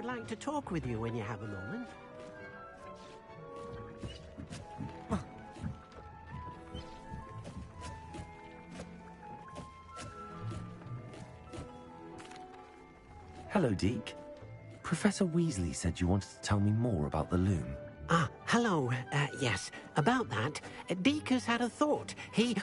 would like to talk with you when you have a moment. Hello, Deke. Professor Weasley said you wanted to tell me more about the loom. Ah, hello. Yes, about that. Deke has had a thought. He...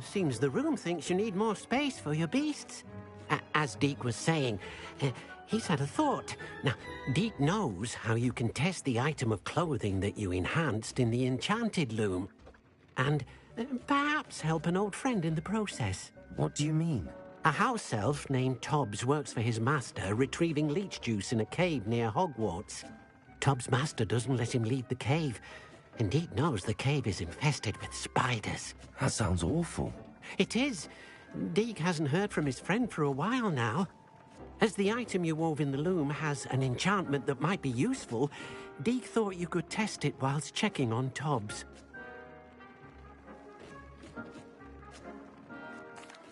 Seems the room thinks you need more space for your beasts. As Deke was saying, he's had a thought. Now, Deke knows how you can test the item of clothing that you enhanced in the enchanted loom. And perhaps help an old friend in the process. What do you mean? A house elf named Tobbs works for his master, retrieving leech juice in a cave near Hogwarts. Tobbs' master doesn't let him leave the cave. And Deke knows the cave is infested with spiders. That sounds awful. It is. Deke hasn't heard from his friend for a while now. As the item you wove in the loom has an enchantment that might be useful, Deke thought you could test it whilst checking on Tobbs.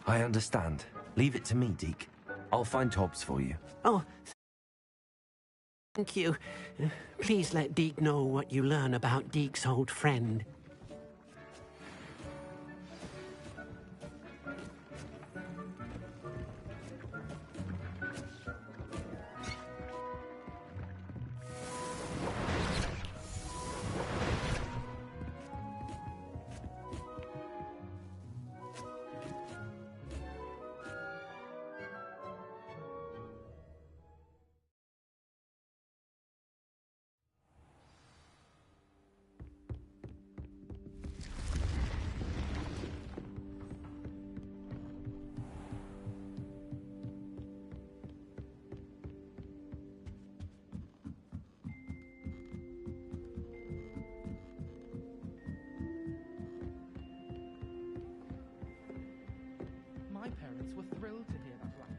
I understand. Leave it to me, Deke. I'll find Tobbs for you. Oh, thank you. Please let Deke know what you learn about Deke's old friend. My parents were thrilled to hear that blackbird.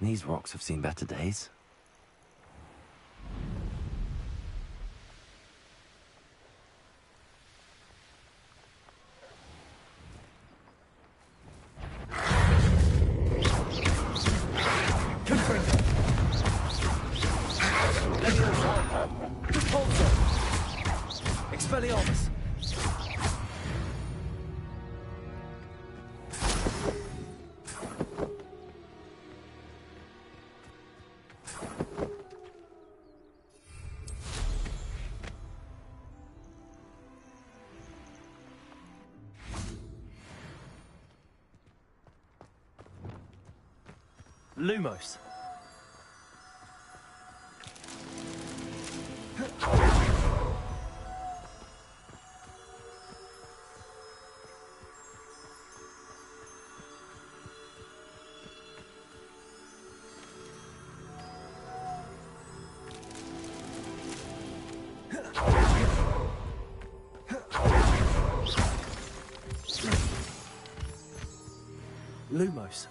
These rocks have seen better days. Expelliarmus! Lumos. Lumos.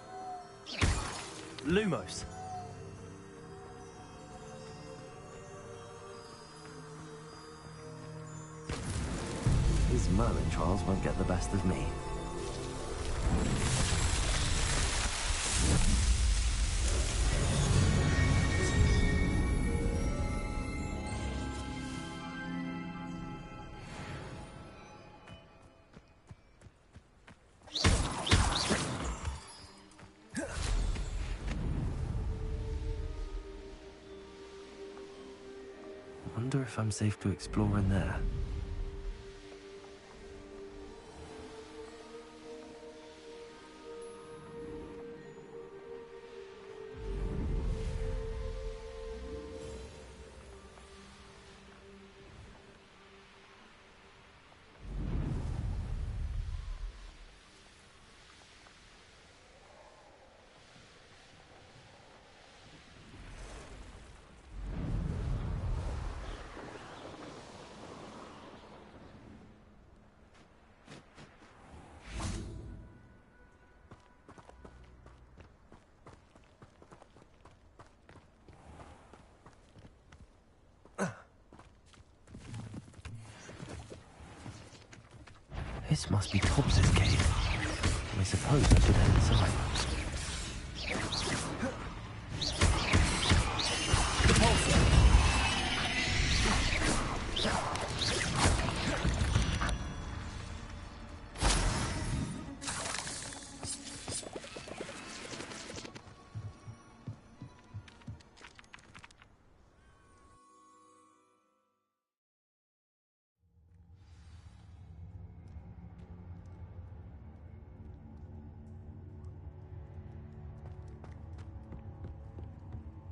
Lumos. These Merlin trials won't get the best of me. Wonder if I'm safe to explore in there. This must be Tobbs's cave. I suppose I should head inside.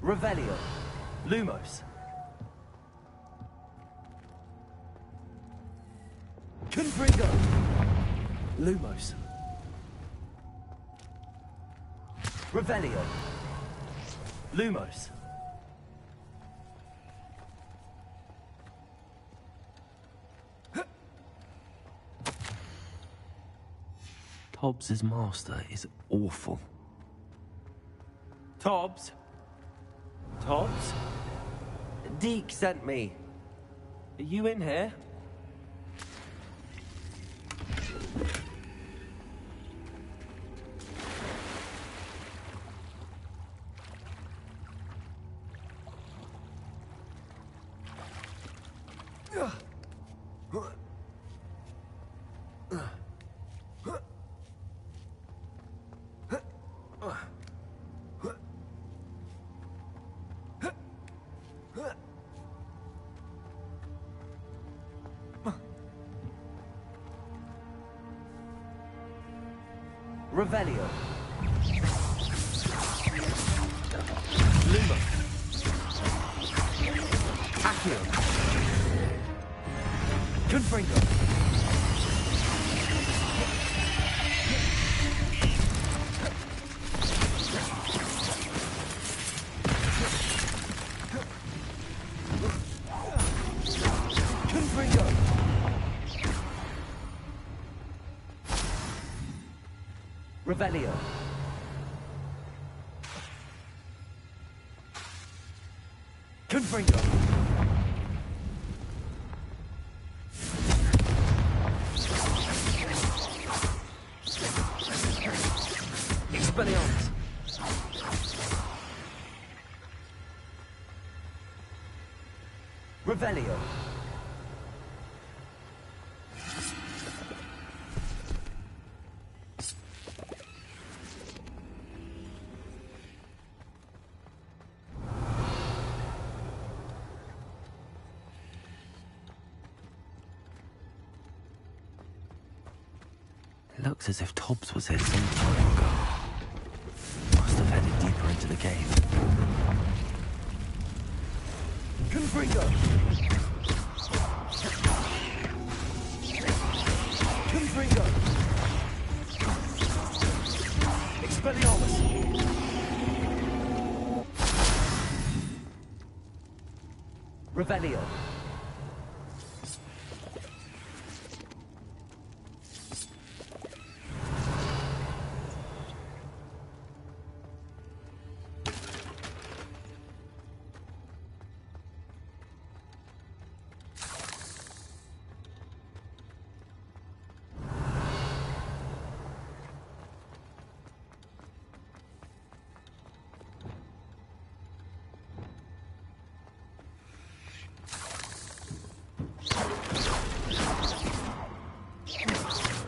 Revelio. Lumos. Confringo. Lumos. Revelio. Lumos. Tobbs's master is awful. Tobbs? Tobbs? Deke sent me. Are you in here? Revelio. Luma. Accio. Confringo. Confringo. Revelio. Confringo. Expelliarmus. Revelio. Looks as if Tobbs was here some time ago. Must have headed deeper into the cave. Confringo. Confringo. Expelliarmus. Revelio.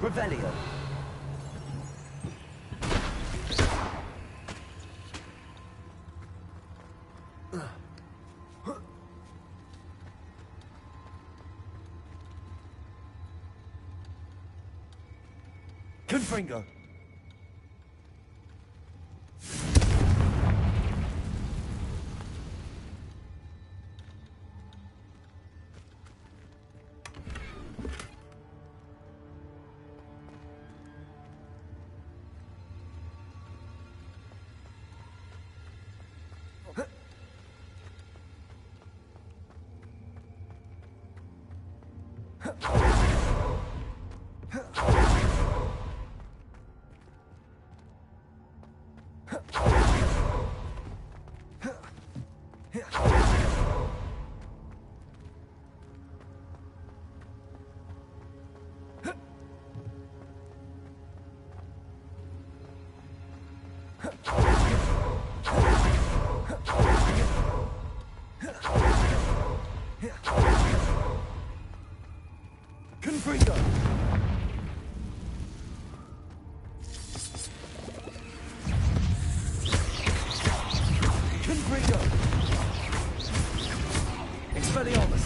Revelio. Confringo. Confringo. Confringo. Expelliarmus.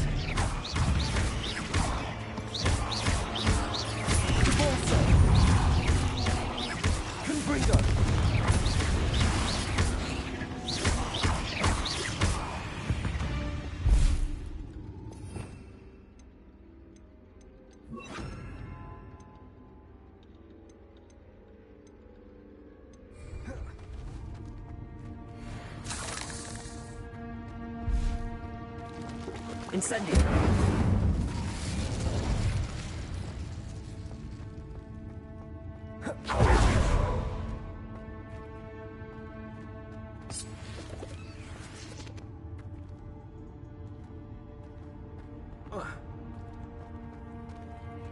Convulso. Confringo. Incendio.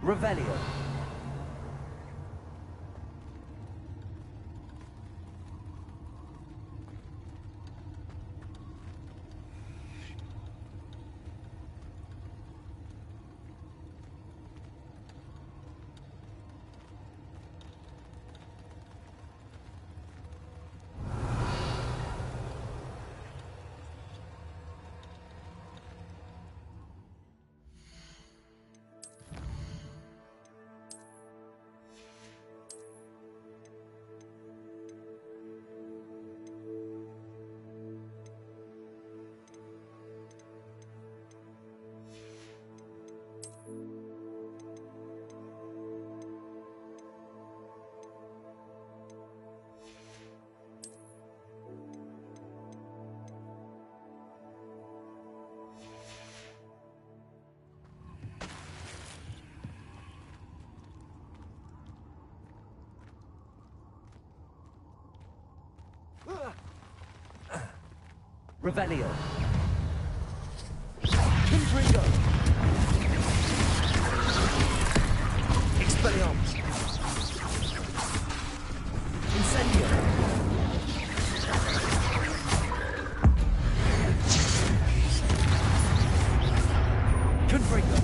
Revelio. Revelio. Confringo. Expelliarmus. Incendio. Confringo.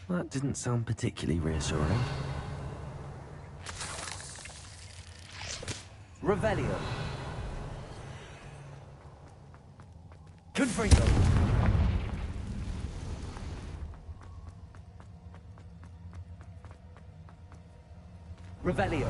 That didn't sound particularly reassuring. Revelio. Confringo. Revelio.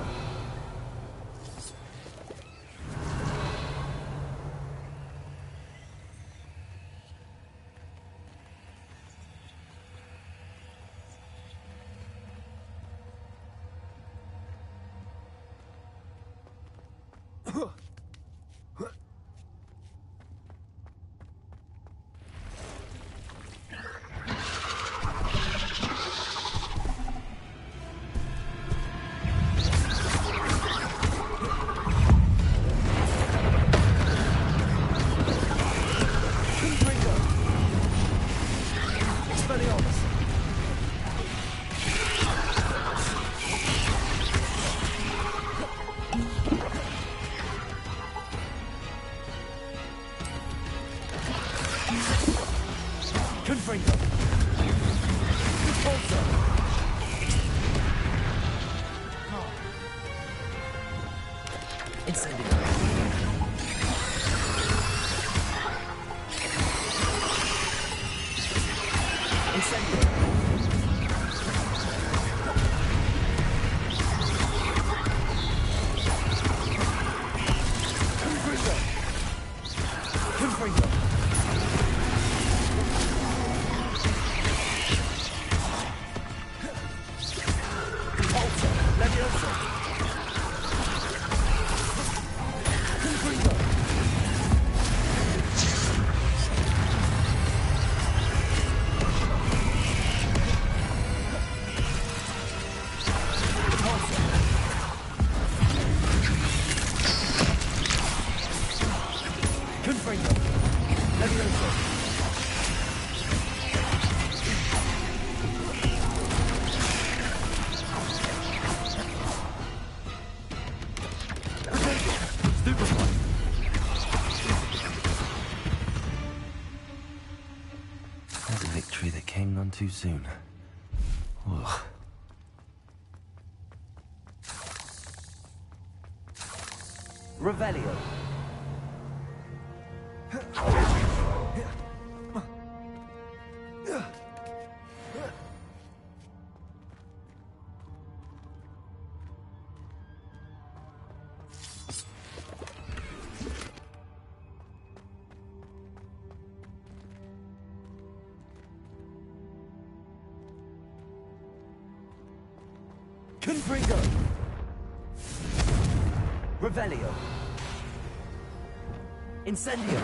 Incendio. Incendio. Confringo. Repulsor. Leviosa. Confringo. Confringo. Leviosa. Stupefy. There's a victory that came none too soon. Ugh. Revelio. Confringo. Revelio. Incendio.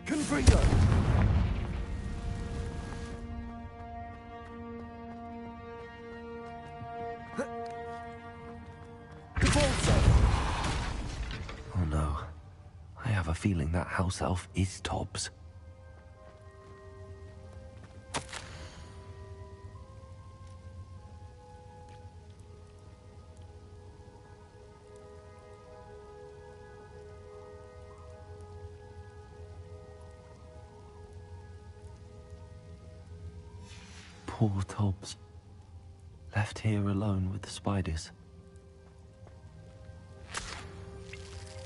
Confringo. Oh no. I have a feeling that house elf is Tobbs. Poor Tobbs. Left here alone with the spiders.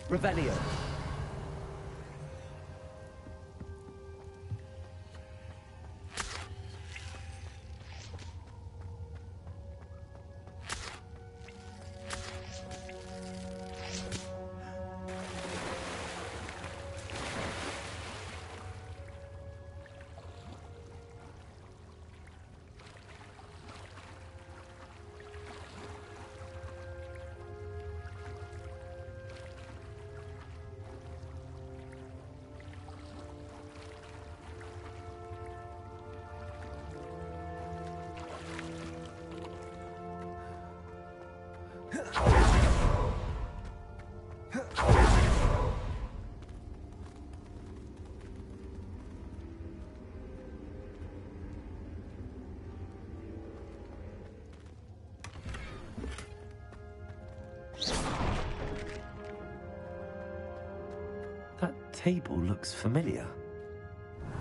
Revelio. That table looks familiar.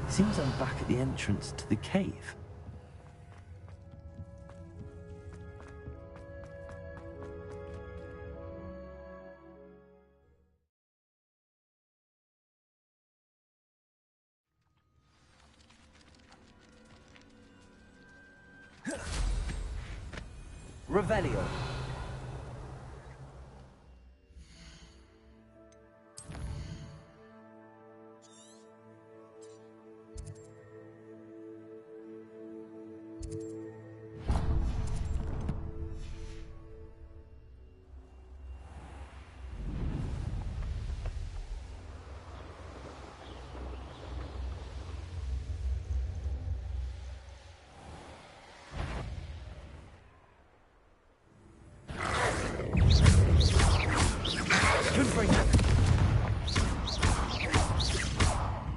Seems I'm back at the entrance to the cave. Revelio.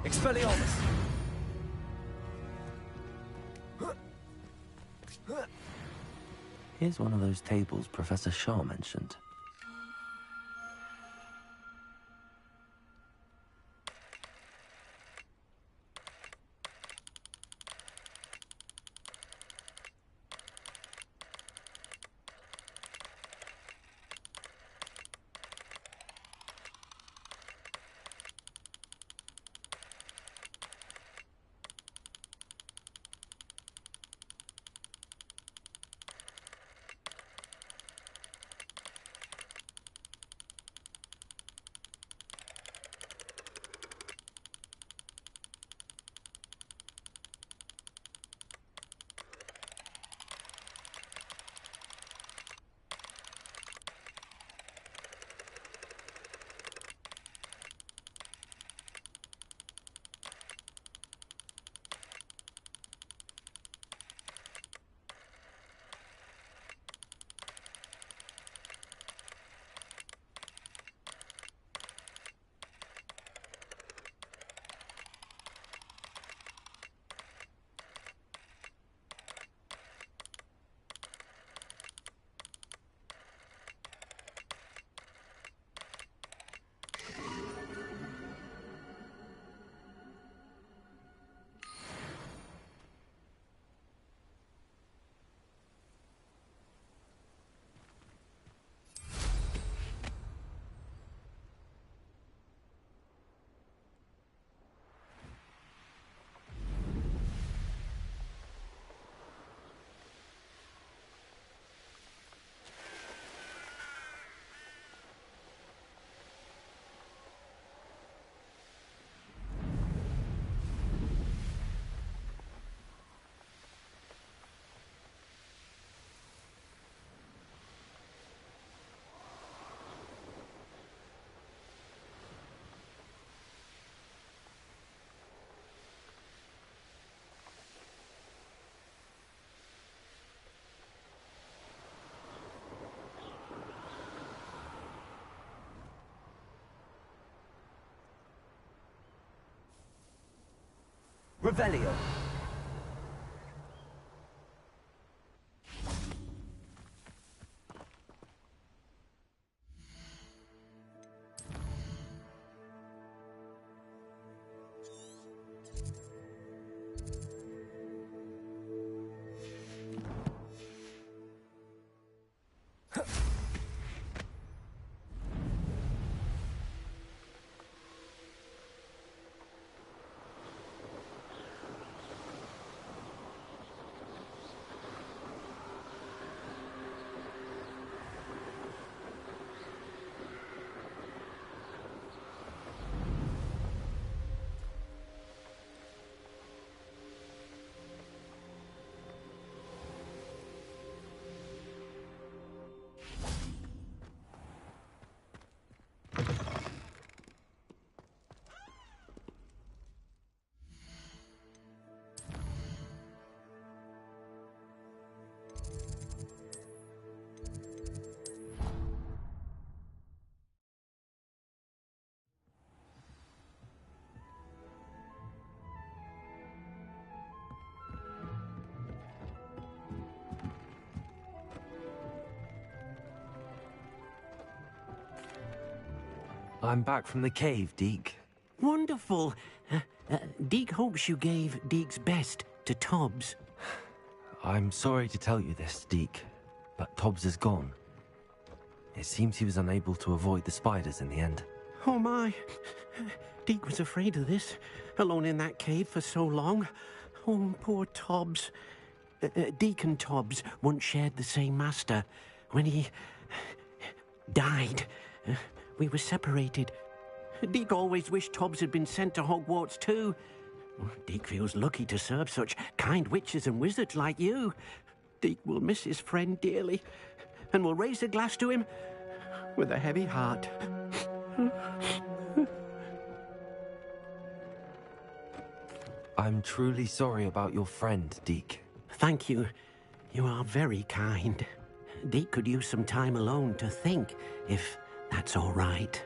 Expelliarmus! Here's one of those tables Professor Shaw mentioned. Revelio. I'm back from the cave, Deke. Wonderful. Deke hopes you gave Deke's best to Tobbs. I'm sorry to tell you this, Deke, but Tobbs is gone. It seems he was unable to avoid the spiders in the end. Oh my. Deke was afraid of this, alone in that cave for so long. Oh, poor Tobbs. Deacon Tobbs once shared the same master. When he died, we were separated. Deke always wished Tobbs had been sent to Hogwarts too. Deke feels lucky to serve such kind witches and wizards like you. Deke will miss his friend dearly, and will raise a glass to him with a heavy heart. I'm truly sorry about your friend, Deke. Thank you. You are very kind. Deke could use some time alone to think, if that's all right.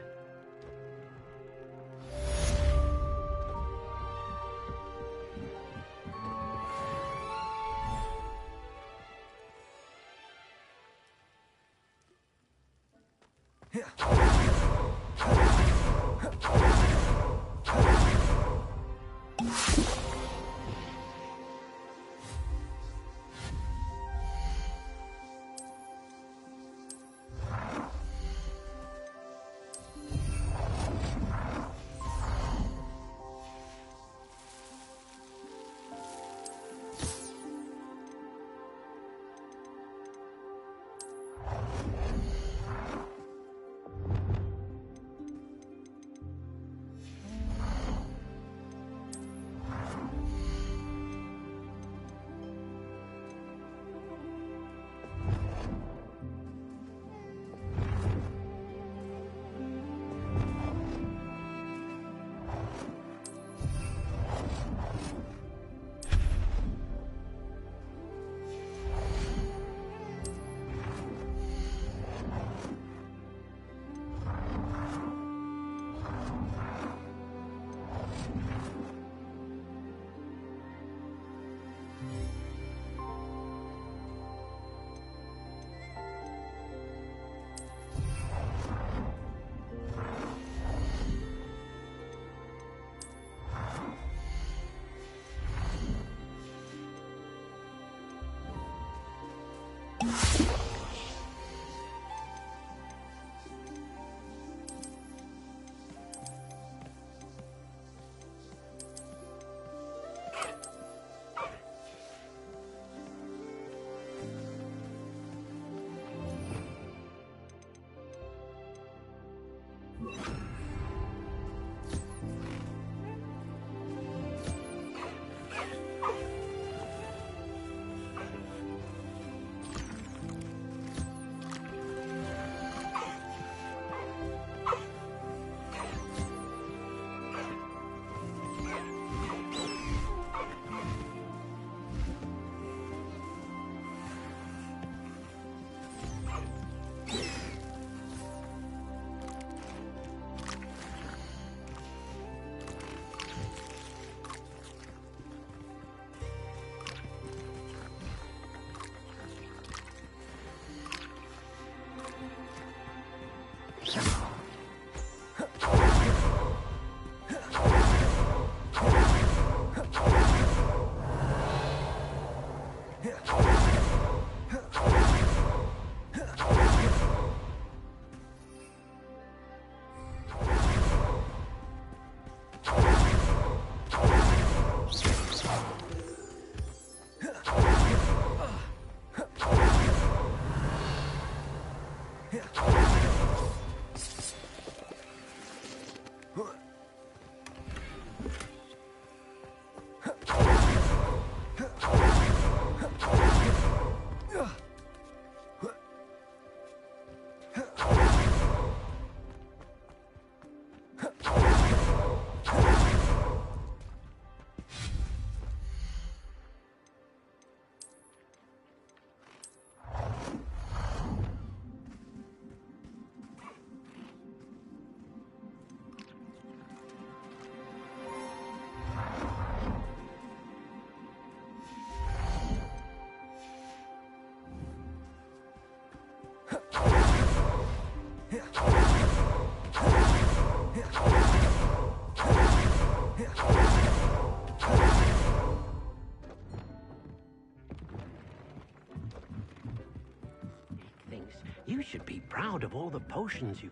You should be proud of all the potions you...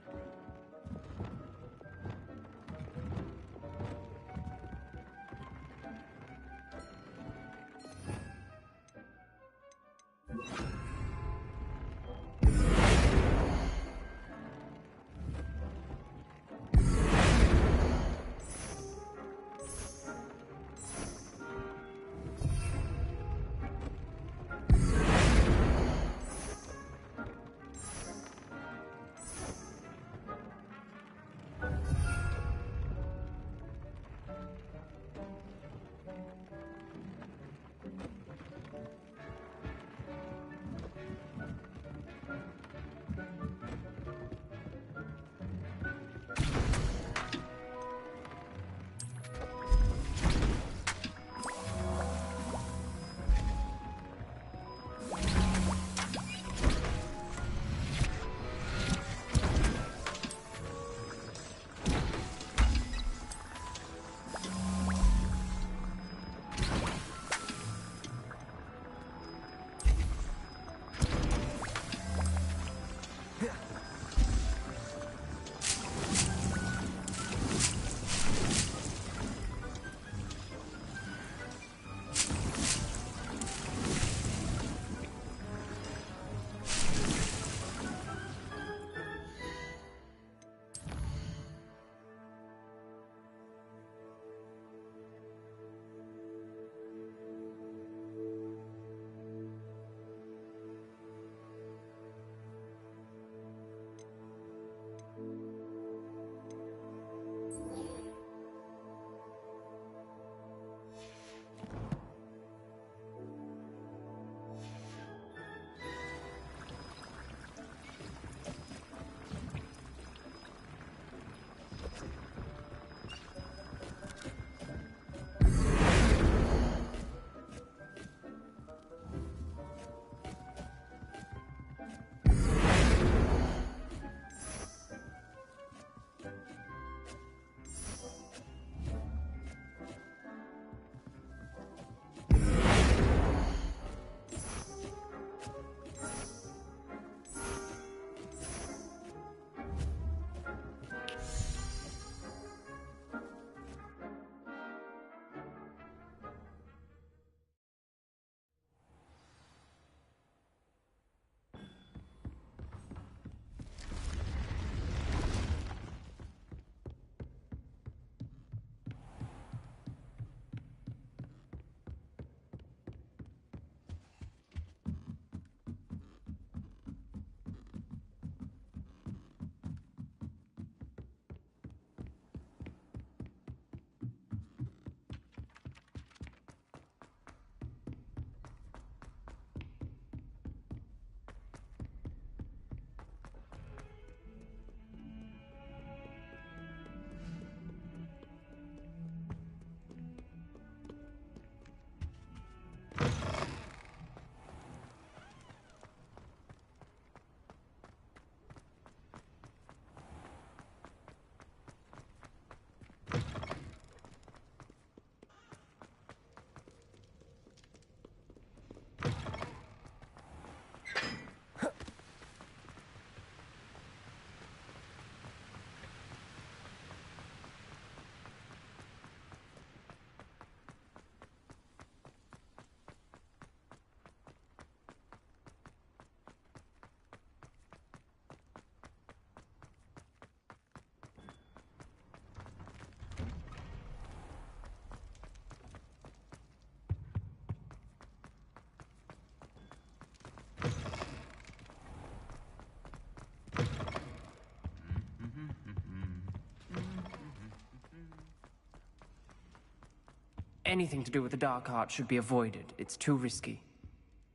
Anything to do with the dark arts should be avoided. It's too risky.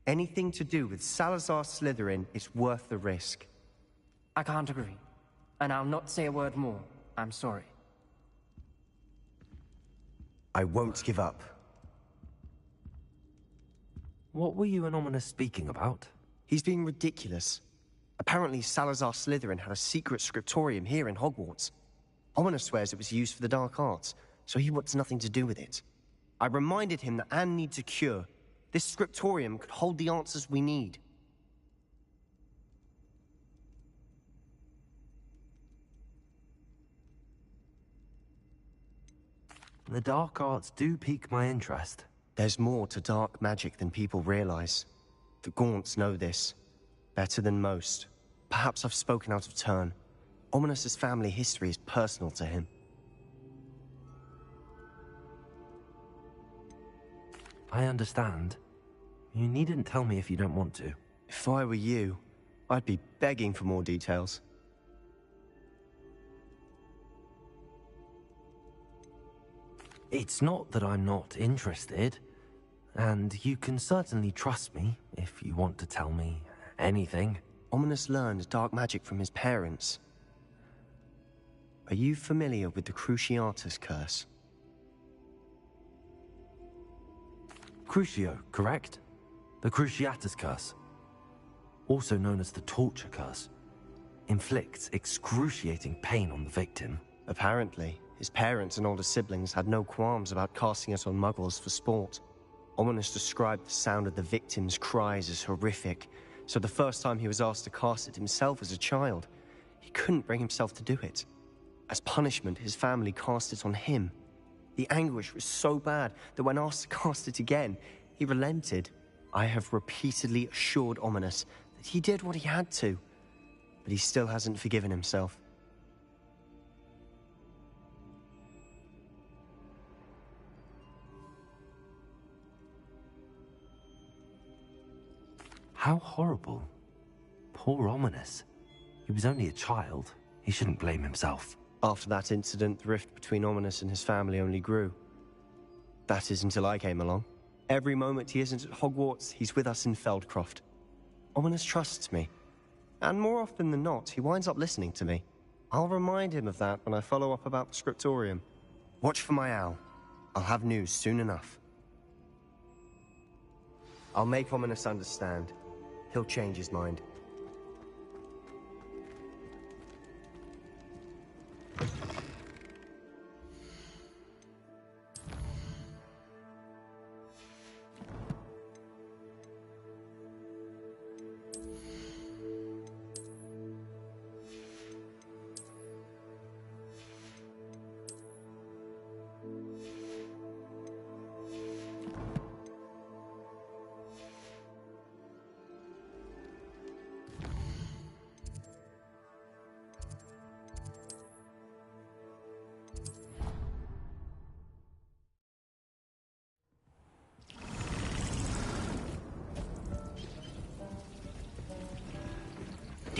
Anything to do with Salazar Slytherin is worth the risk. I can't agree. And I'll not say a word more. I'm sorry. I won't give up. What were you and Ominous speaking about? He's being ridiculous. Apparently Salazar Slytherin had a secret scriptorium here in Hogwarts. Ominous swears it was used for the dark arts, so he wants nothing to do with it. I reminded him that Anne needs a cure. This scriptorium could hold the answers we need. The dark arts do pique my interest. There's more to dark magic than people realize. The Gaunts know this. Better than most. Perhaps I've spoken out of turn. Ominous's family history is personal to him. I understand. You needn't tell me if you don't want to. If I were you, I'd be begging for more details. It's not that I'm not interested, and you can certainly trust me if you want to tell me anything. Ominous learned dark magic from his parents. Are you familiar with the Cruciatus curse? Crucio, correct? The Cruciatus curse, also known as the torture curse, inflicts excruciating pain on the victim. Apparently, his parents and older siblings had no qualms about casting it on muggles for sport. Ominous described the sound of the victim's cries as horrific, so the first time he was asked to cast it himself as a child, he couldn't bring himself to do it. As punishment, his family cast it on him. The anguish was so bad that when asked to cast it again, he relented. I have repeatedly assured Ominous that he did what he had to, but he still hasn't forgiven himself. How horrible. Poor Ominous. He was only a child. He shouldn't blame himself. After that incident, the rift between Ominous and his family only grew. That is until I came along. Every moment he isn't at Hogwarts, he's with us in Feldcroft. Ominous trusts me. And more often than not, he winds up listening to me. I'll remind him of that when I follow up about the scriptorium. Watch for my owl. I'll have news soon enough. I'll make Ominous understand. He'll change his mind.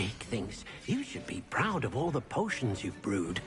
Dick thinks you should be proud of all the potions you've brewed.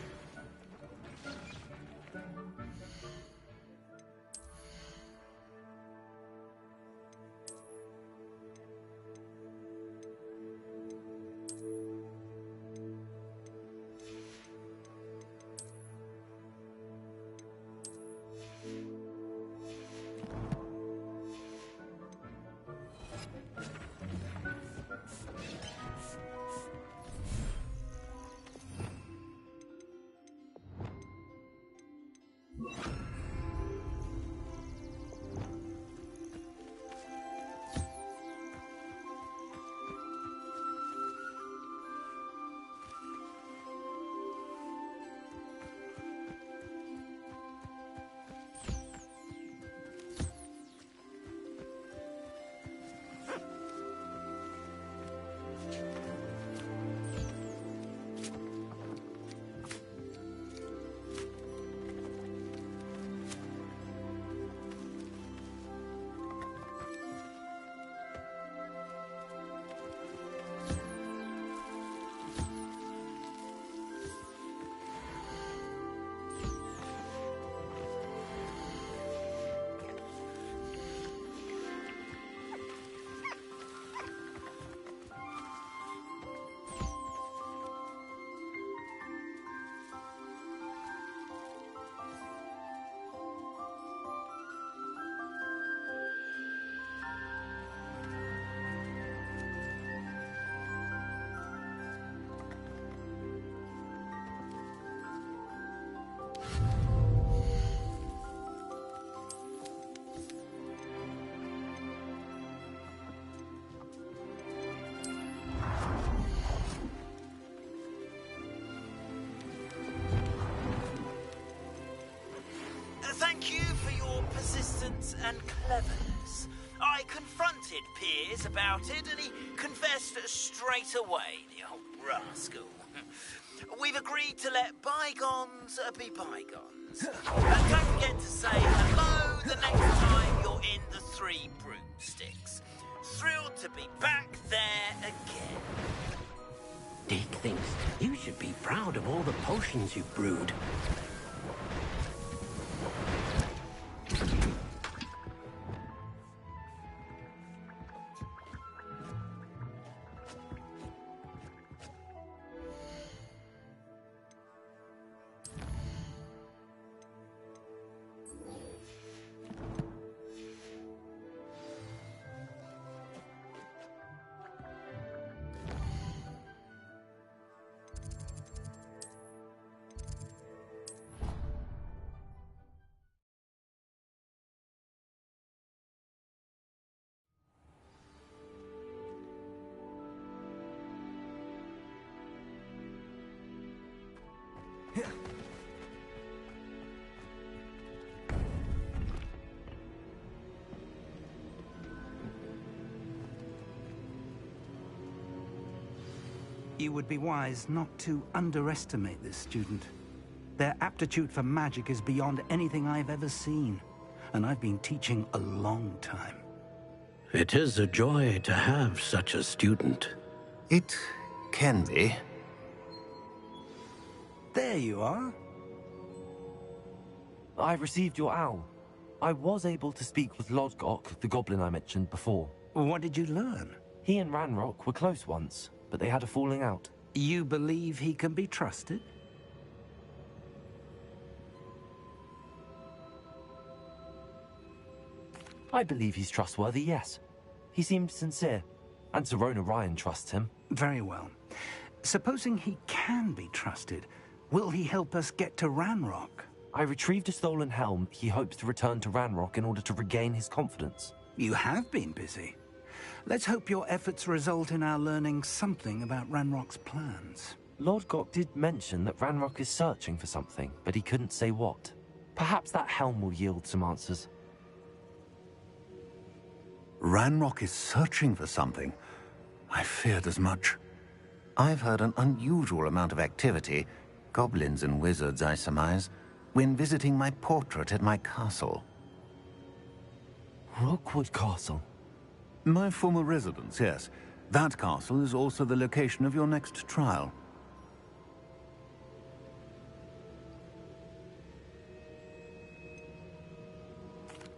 intelligence and cleverness. I confronted Piers about it, and he confessed straight away, the old rascal. We've agreed to let bygones be bygones. And don't forget to say hello the next time you're in the Three Broomsticks. Thrilled to be back there again. Deke thinks you should be proud of all the potions you've brewed. You would be wise not to underestimate this student. Their aptitude for magic is beyond anything I've ever seen, and I've been teaching a long time. It is a joy to have such a student. It can be. There you are. I received your owl. I was able to speak with Lodgok, the goblin I mentioned before. What did you learn? He and Ranrock were close once, but they had a falling out. You believe he can be trusted? I believe he's trustworthy, yes. He seemed sincere, and Sirona Ryan trusts him. Very well. Supposing he can be trusted, will he help us get to Ranrock? I retrieved a stolen helm he hopes to return to Ranrock in order to regain his confidence. You have been busy. Let's hope your efforts result in our learning something about Ranrock's plans. Lodgok did mention that Ranrock is searching for something, but he couldn't say what. Perhaps that helm will yield some answers. Ranrock is searching for something. I feared as much. I've heard an unusual amount of activity, goblins and wizards, I surmise, when visiting my portrait at my castle. Rookwood Castle? My former residence, yes. That castle is also the location of your next trial.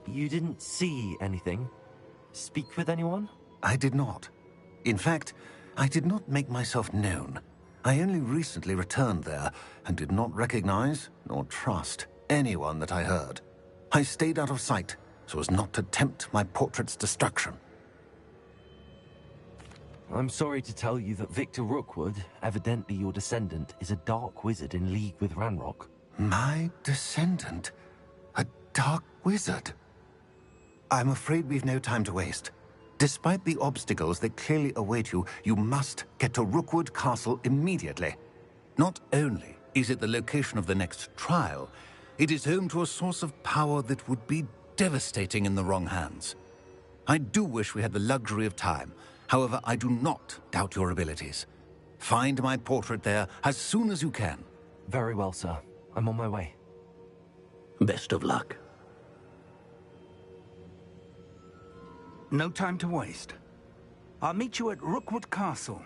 You didn't see anything? Speak with anyone? I did not. In fact, I did not make myself known. I only recently returned there and did not recognize nor trust anyone that I heard. I stayed out of sight so as not to tempt my portrait's destruction. I'm sorry to tell you that Victor Rookwood, evidently your descendant, is a dark wizard in league with Ranrock. My descendant? A dark wizard? I'm afraid we've no time to waste. Despite the obstacles that clearly await you, you must get to Rookwood Castle immediately. Not only is it the location of the next trial, it is home to a source of power that would be devastating in the wrong hands. I do wish we had the luxury of time. However, I do not doubt your abilities. Find my portrait there as soon as you can. Very well, sir. I'm on my way. Best of luck. No time to waste. I'll meet you at Rookwood Castle.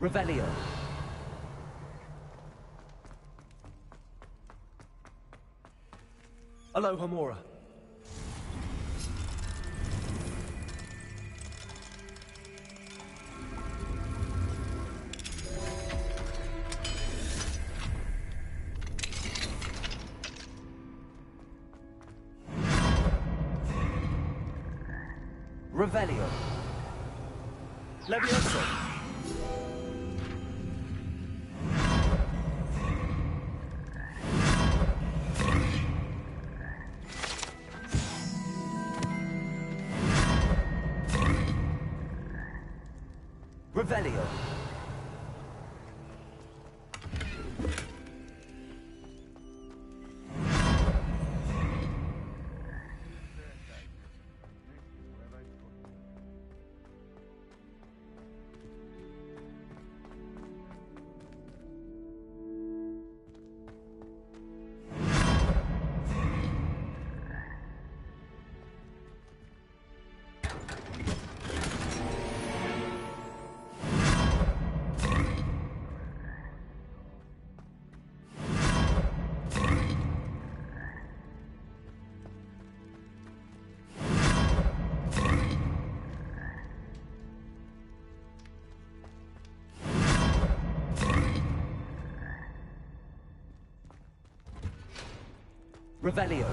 Revelio. Alohomora. Revelio. Levioso. Revelio. Revelio.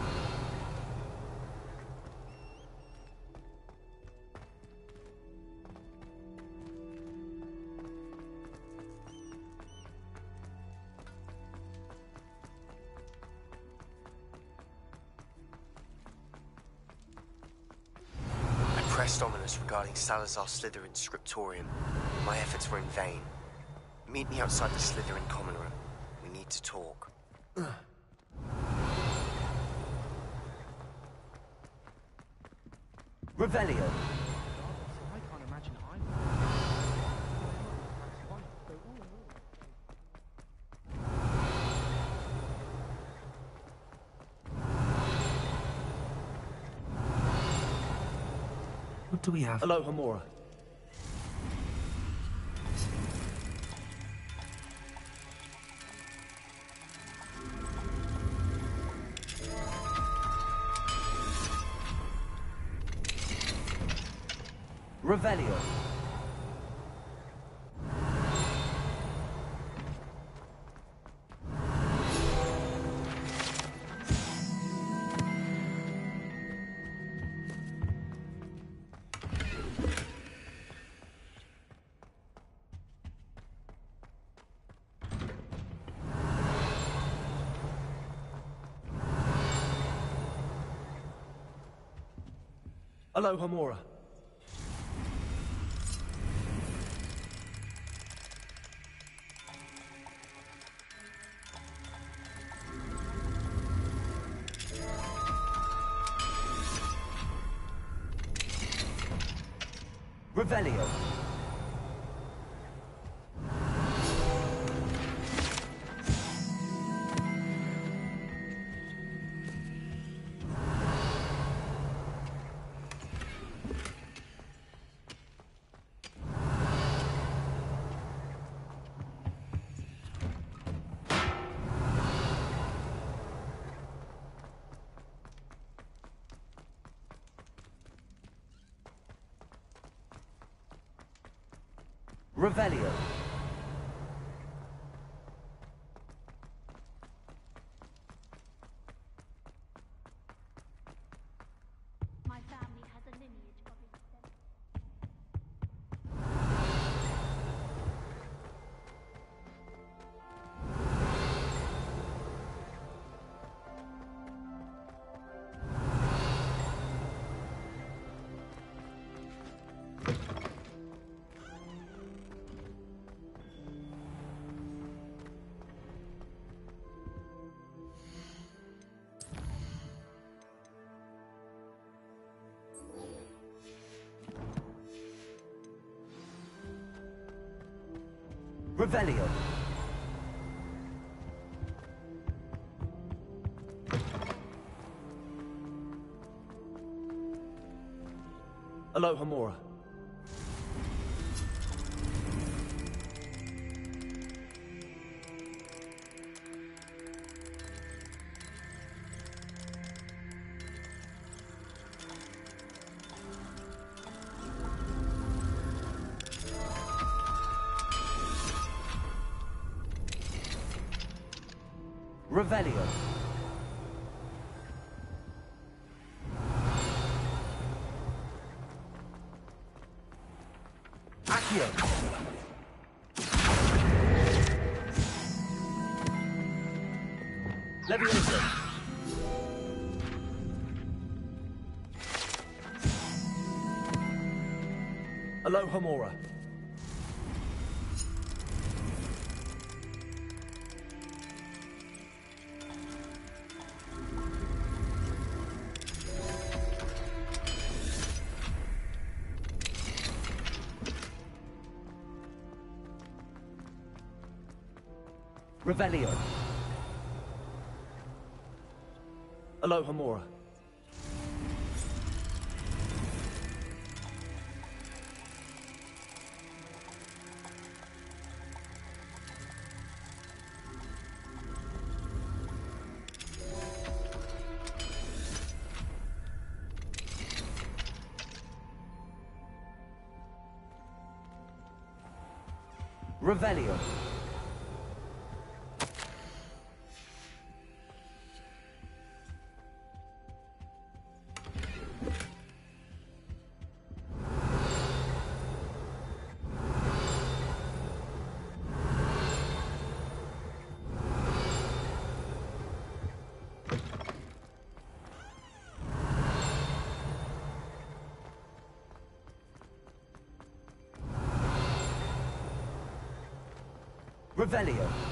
I pressed ominous regarding Salazar Slytherin's scriptorium. My efforts were in vain. Meet me outside the Slytherin common room. We need to talk. Revelio. I can't imagine either. What do we have? Alohomora. Revelio. Alohomora. Revelio. Revelio. My family has a lineage of extent. Revelio. Alohomora. Revelio. Accio. Levioso. Alohomora. Revelio. Alohomora. Revelio. Revelio.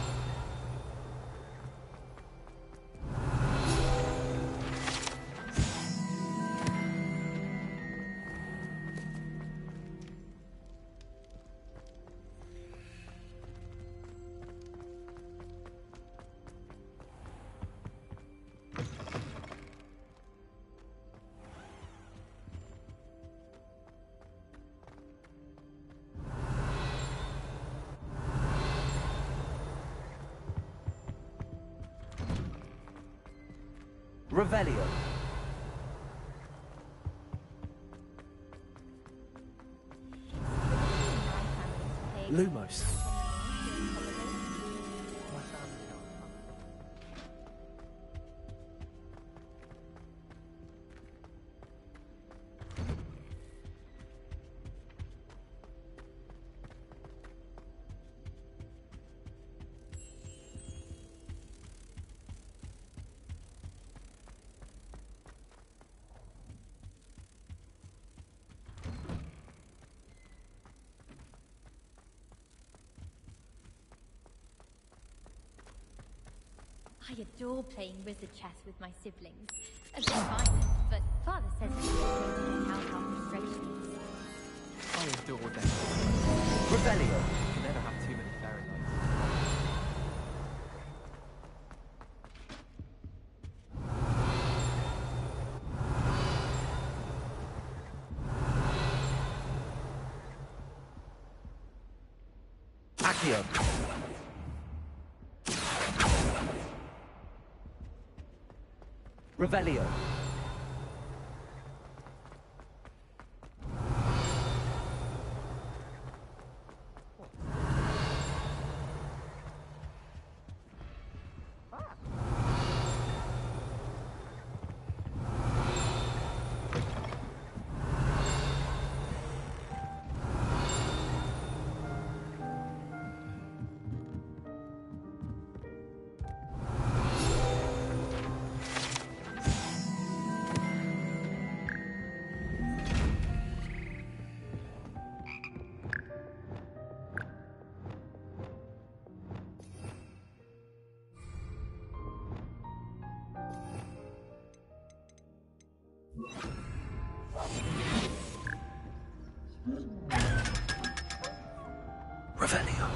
Revelio. Lumos. I adore playing wizard chess with my siblings. A bit violent, but Father says it's a good way to get out our frustrations. I adore them. Revelio. You can never have too many fairy lights. Accio. Revelio. Revelio.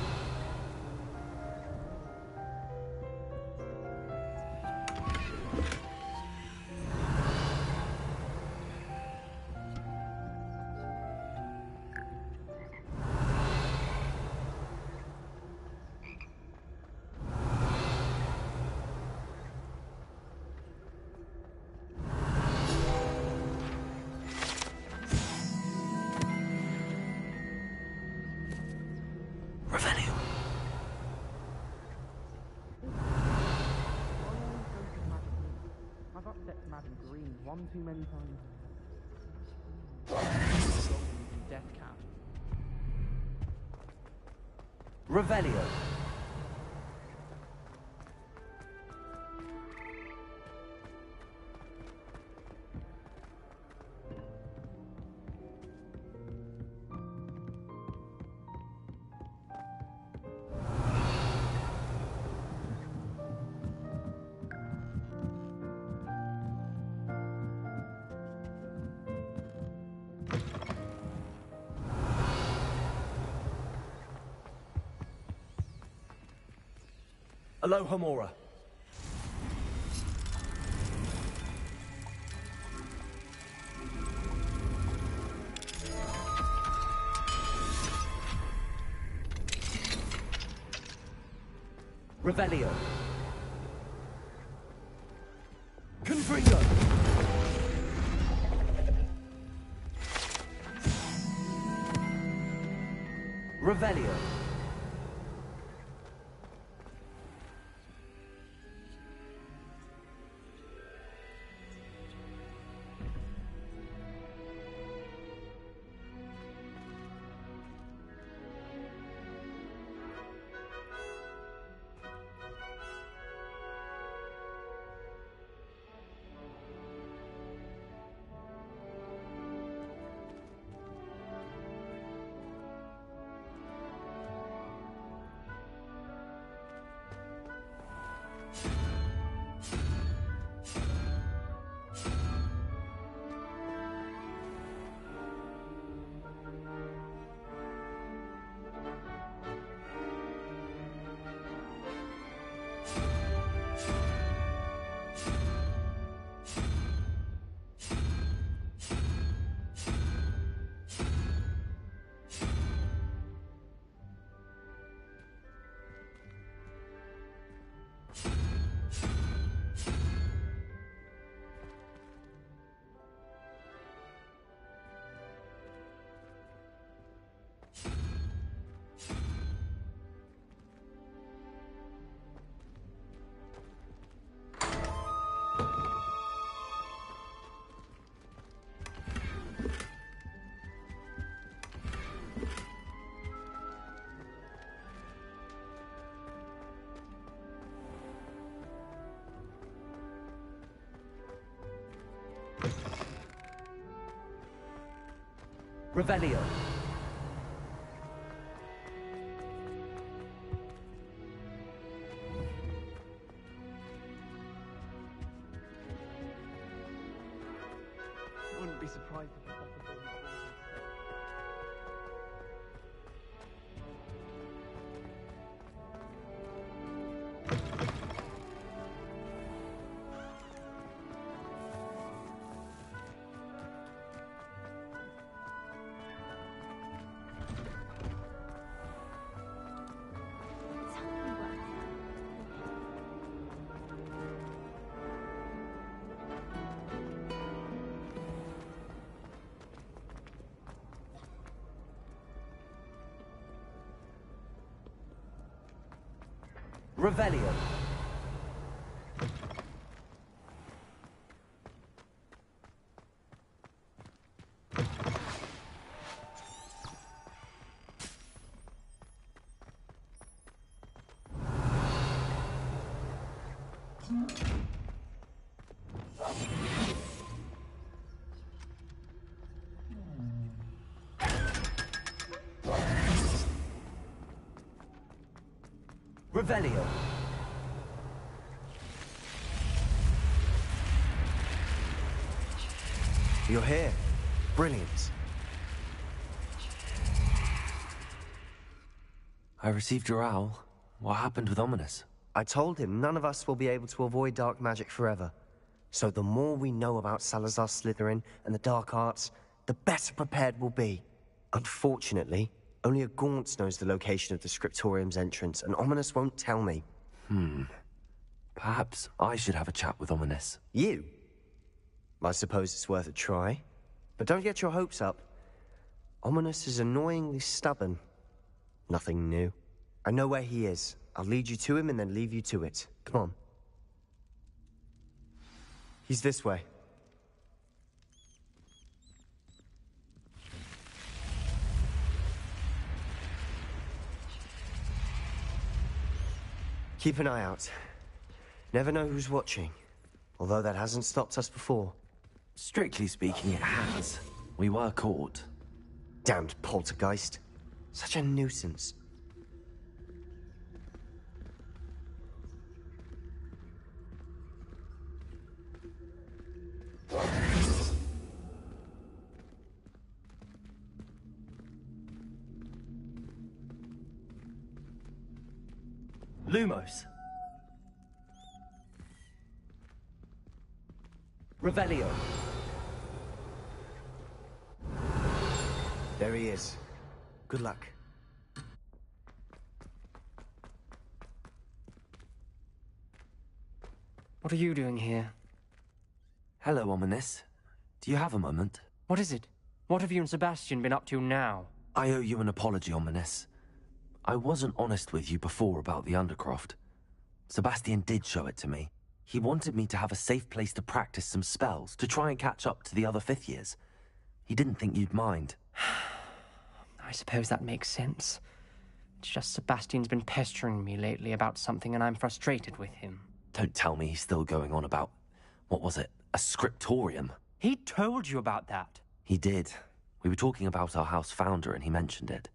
Revelio. having green one too many times. Golden death cap. Revelio. Alohomora. Revelio. Confringo. Revelio. Revelio. Wouldn't be surprised if the possibility Revelio. Revelio. You're here. Brilliant. I received your owl. What happened with Ominous? I told him none of us will be able to avoid dark magic forever. So the more we know about Salazar Slytherin and the dark arts, the better prepared we'll be. Unfortunately, only a Gaunt knows the location of the Scriptorium's entrance, and Ominous won't tell me. Perhaps I should have a chat with Ominous. You? I suppose it's worth a try. But don't get your hopes up. Ominous is annoyingly stubborn. Nothing new. I know where he is. I'll lead you to him and then leave you to it. Come on. He's this way. Keep an eye out. Never know who's watching. Although that hasn't stopped us before. Strictly speaking, it has. We were caught. Damned poltergeist. Such a nuisance. Lumos! Revelio. There he is. Good luck. What are you doing here? Hello, Ominous. Do you have a moment? What is it? What have you and Sebastian been up to now? I owe you an apology, Ominous. I wasn't honest with you before about the Undercroft. Sebastian did show it to me. He wanted me to have a safe place to practice some spells, to try and catch up to the other fifth years. He didn't think you'd mind. I suppose that makes sense. It's just Sebastian's been pestering me lately about something and I'm frustrated with him. Don't tell me he's still going on about, what was it, a scriptorium? He told you about that. He did. We were talking about our house founder and he mentioned it.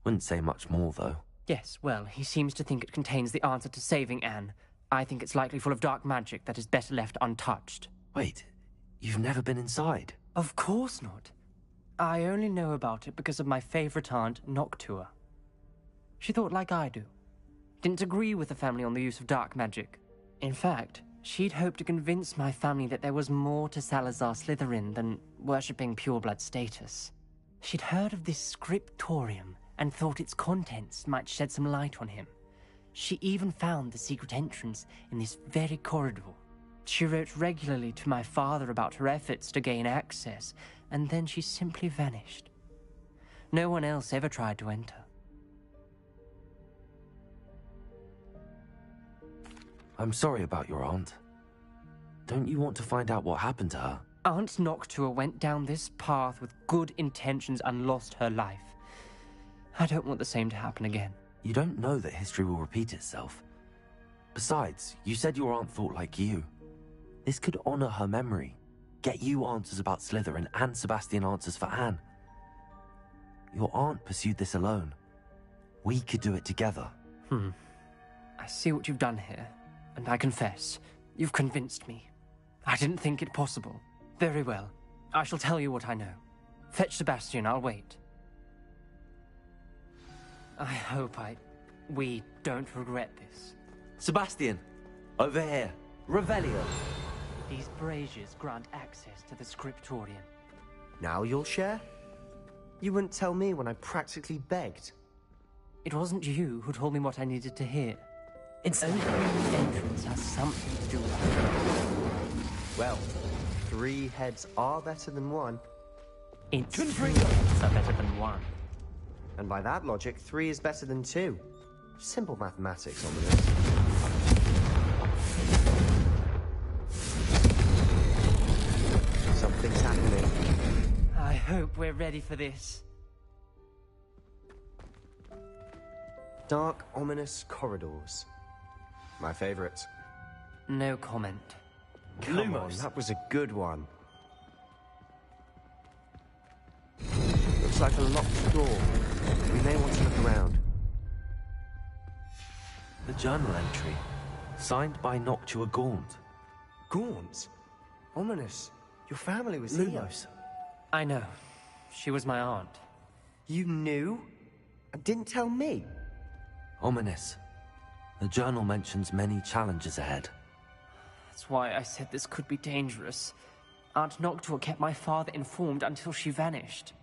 Wouldn't say much more, though. Yes, well, he seems to think it contains the answer to saving Anne. I think it's likely full of dark magic that is better left untouched. Wait, you've never been inside? Of course not. I only know about it because of my favorite aunt, Noctua. She thought like I do. Didn't agree with the family on the use of dark magic. In fact, she'd hoped to convince my family that there was more to Salazar Slytherin than worshipping pureblood status. She'd heard of this scriptorium and thought its contents might shed some light on him. She even found the secret entrance in this very corridor. She wrote regularly to my father about her efforts to gain access, and then she simply vanished. No one else ever tried to enter. I'm sorry about your aunt. Don't you want to find out what happened to her? Aunt Noctua went down this path with good intentions and lost her life. I don't want the same to happen again. You don't know that history will repeat itself. Besides, you said your aunt thought like you. This could honor her memory, get you answers about Slytherin and Sebastian answers for Anne. Your aunt pursued this alone. We could do it together. I see what you've done here, and I confess, you've convinced me. I didn't think it possible. Very well. I shall tell you what I know. Fetch Sebastian, I'll wait. I hope we don't regret this. Sebastian! Over here! Revelio. These braziers grant access to the scriptorium. Now you'll share? You wouldn't tell me when I practically begged. It wasn't you who told me what I needed to hear. It's only the entrance has something to do with it. Well, 3 heads are better than 1. It's 3 heads are better than 1. And by that logic, 3 is better than 2. Simple mathematics on this. Something's happening. I hope we're ready for this. Dark, ominous corridors. My favorite. No comment. Come on, that was a good one. Looks like a locked door. We may want to look around. The journal entry, signed by Noctua Gaunt. Gaunt? Ominous. Your family was Lumos. I know. She was my aunt. You knew? And didn't tell me? Ominous. The journal mentions many challenges ahead. That's why I said this could be dangerous. Aunt Noctua kept my father informed until she vanished.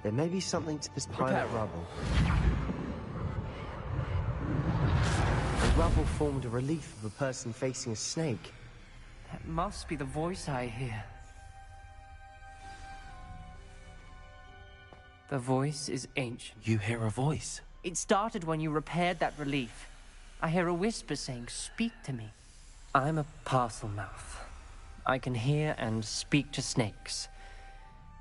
There may be something to this pile of rubble. The rubble formed a relief of a person facing a snake. That must be the voice I hear. The voice is ancient. You hear a voice? It started when you repaired that relief. I hear a whisper saying, "Speak to me." I'm a parcel mouth. I can hear and speak to snakes.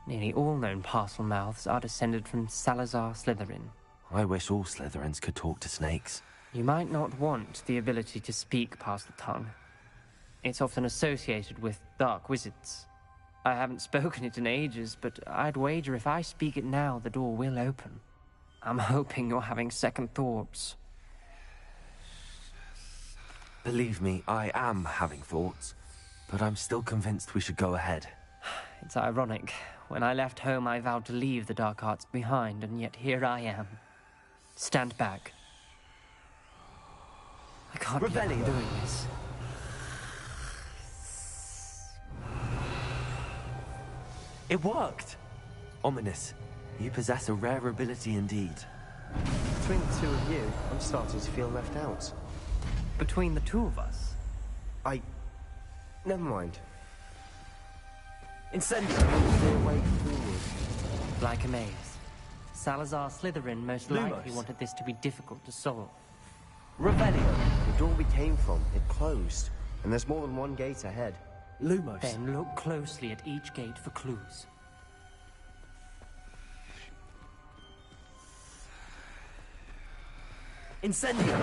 Nearly all known parcel mouths are descended from Salazar Slytherin. I wish all Slytherins could talk to snakes. You might not want the ability to speak past the tongue. It's often associated with dark wizards. I haven't spoken it in ages, but I'd wager if I speak it now, the door will open. I'm hoping you're having second thoughts. Believe me, I am having thoughts, but I'm still convinced we should go ahead. It's ironic. When I left home, I vowed to leave the dark arts behind, and yet here I am. Stand back. I can't believe I'm doing this. It worked! Ominous, you possess a rare ability indeed. Between the two of you, I'm starting to feel left out. Between the two of us? Never mind. Incendio is the way forward. Like a maze. Salazar Slytherin most likely Lumos. wanted this to be difficult to solve. Revelio. The door we came from, it closed. And there's more than one gate ahead. Lumos. Then look closely at each gate for clues. Incendio!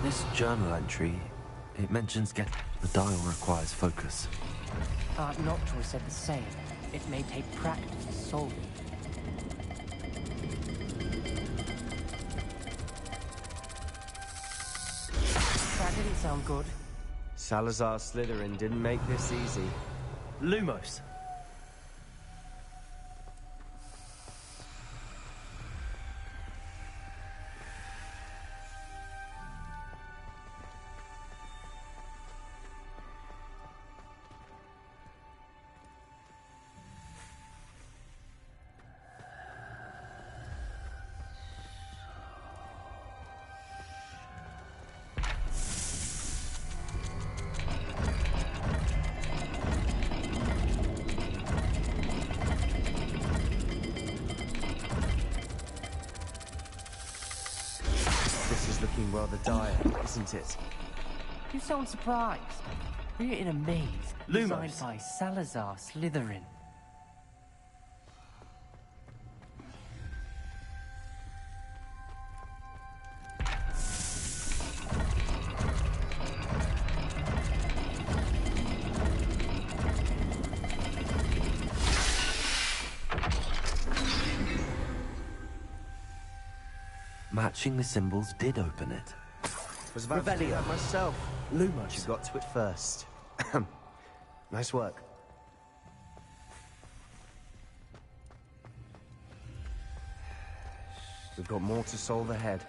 This journal entry, it mentions the dial requires focus. Art Noctua said the same. It may take practice to solve it. That didn't sound good. Salazar Slytherin didn't make this easy. Lumos. Looking rather dire, isn't it? You sound surprised. We're in a maze designed by Salazar Slytherin. Matching the symbols did open it. Was about to do that myself. Lumos. You got to it first. Nice work. We've got more to solve ahead.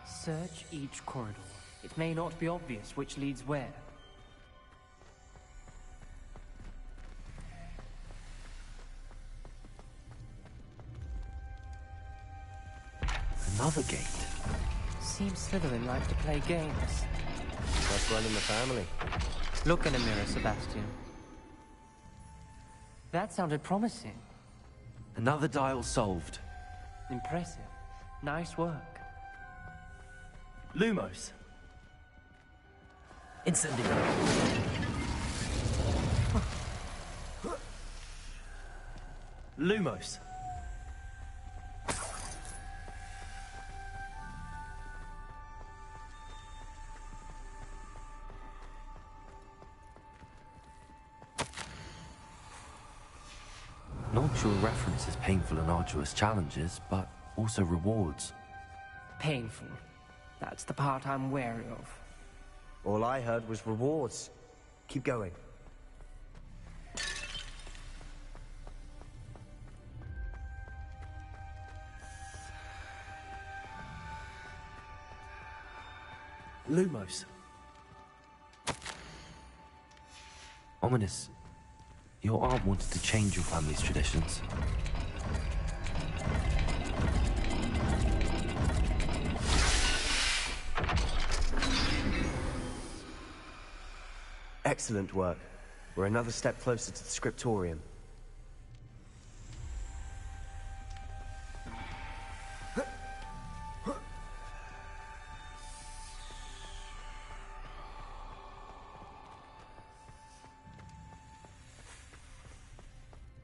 Search each corridor. It may not be obvious which leads where. Another gate. Seems Slytherin likes to play games. That's one in the family. Look in a mirror, Sebastian. That sounded promising. Another dial solved. Impressive. Nice work. Lumos. Incendio. Lumos. Noctua references painful and arduous challenges, but also rewards. Painful. That's the part I'm wary of. All I heard was rewards. Keep going. Lumos. Ominous, your aunt wanted to change your family's traditions. Excellent work. We're another step closer to the scriptorium.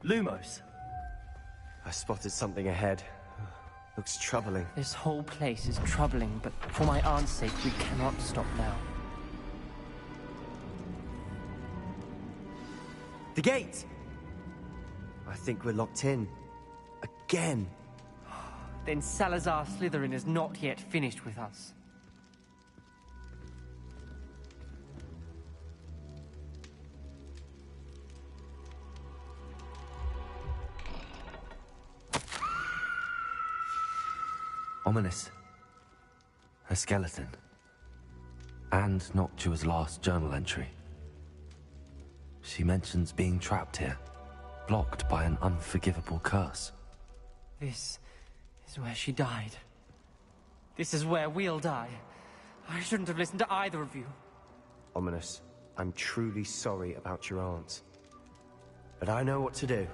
Lumos. I spotted something ahead. Looks troubling. This whole place is troubling, but for my aunt's sake, we cannot stop now. The gate! I think we're locked in. Again. Then Salazar Slytherin is not yet finished with us. Ominous. A skeleton. And Noctua's last journal entry. She mentions being trapped here, blocked by an unforgivable curse. This is where she died. This is where we'll die. I shouldn't have listened to either of you. Ominous, I'm truly sorry about your aunt. But I know what to do.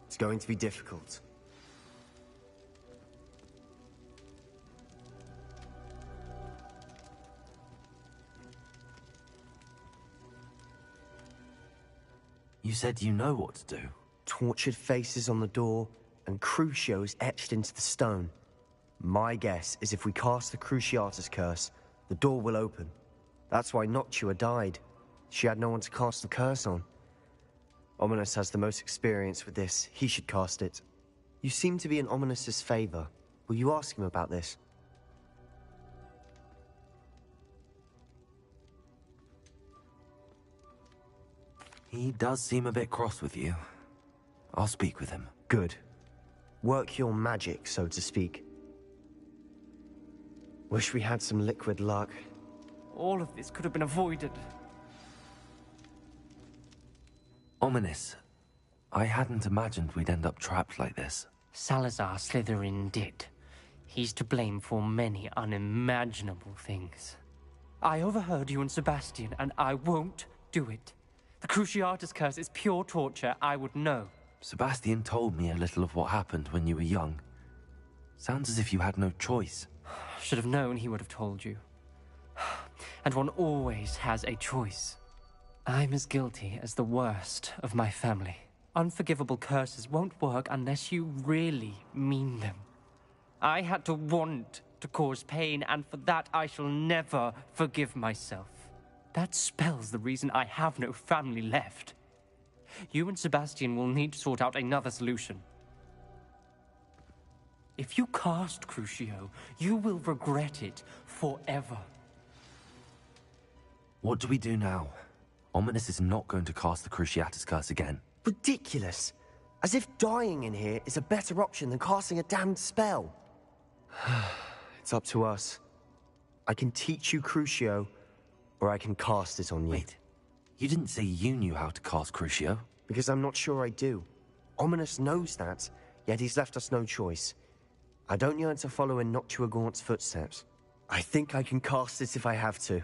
It's going to be difficult. You said you know what to do. Tortured faces on the door, and Crucios etched into the stone. My guess is if we cast the Cruciatus curse, the door will open. That's why Noctua died. She had no one to cast the curse on. Ominous has the most experience with this. He should cast it. You seem to be in Ominous's favor. Will you ask him about this? He does seem a bit cross with you. I'll speak with him. Good. Work your magic, so to speak. Wish we had some liquid luck. All of this could have been avoided. Ominous. I hadn't imagined we'd end up trapped like this. Salazar Slytherin did. He's to blame for many unimaginable things. I overheard you and Sebastian, and I won't do it. The Cruciatus curse is pure torture, I would know. Sebastian told me a little of what happened when you were young. Sounds as if you had no choice. Should have known he would have told you. And one always has a choice. I'm as guilty as the worst of my family. Unforgivable curses won't work unless you really mean them. I had to want to cause pain, and for that I shall never forgive myself. That spells the reason I have no family left. You and Sebastian will need to sort out another solution. If you cast Crucio, you will regret it forever. What do we do now? Ominous is not going to cast the Cruciatus curse again. Ridiculous! As if dying in here is a better option than casting a damned spell. It's up to us. I can teach you Crucio, or I can cast it on you. Wait, you didn't say you knew how to cast Crucio? Because I'm not sure I do. Ominous knows that, yet he's left us no choice. I don't yearn to follow in Noctua Gaunt's footsteps. I think I can cast it if I have to.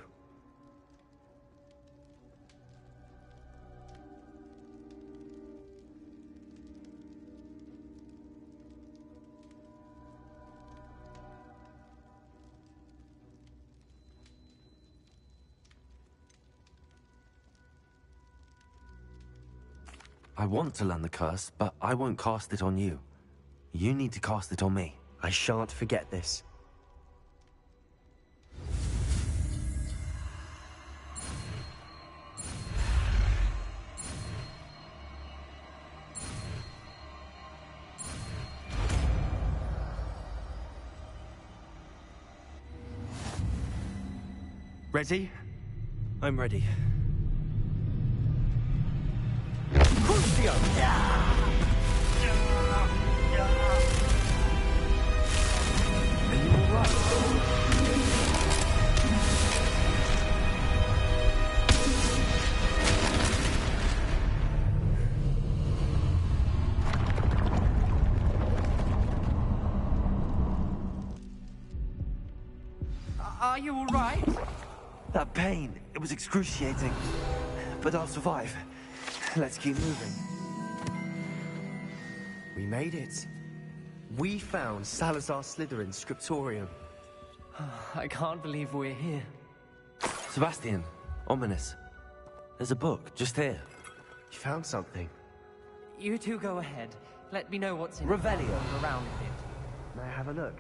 I want to learn the curse, but I won't cast it on you. You need to cast it on me. I shan't forget this. Ready? I'm ready. Crucio! Are you alright? Are you alright? That pain, it was excruciating. But I'll survive. Let's keep moving. We made it. We found Salazar Slytherin's scriptorium. I can't believe we're here. Sebastian, Ominous. There's a book just here. You found something? You two go ahead. Let me know what's in Revelio. around a bit. May I have a look?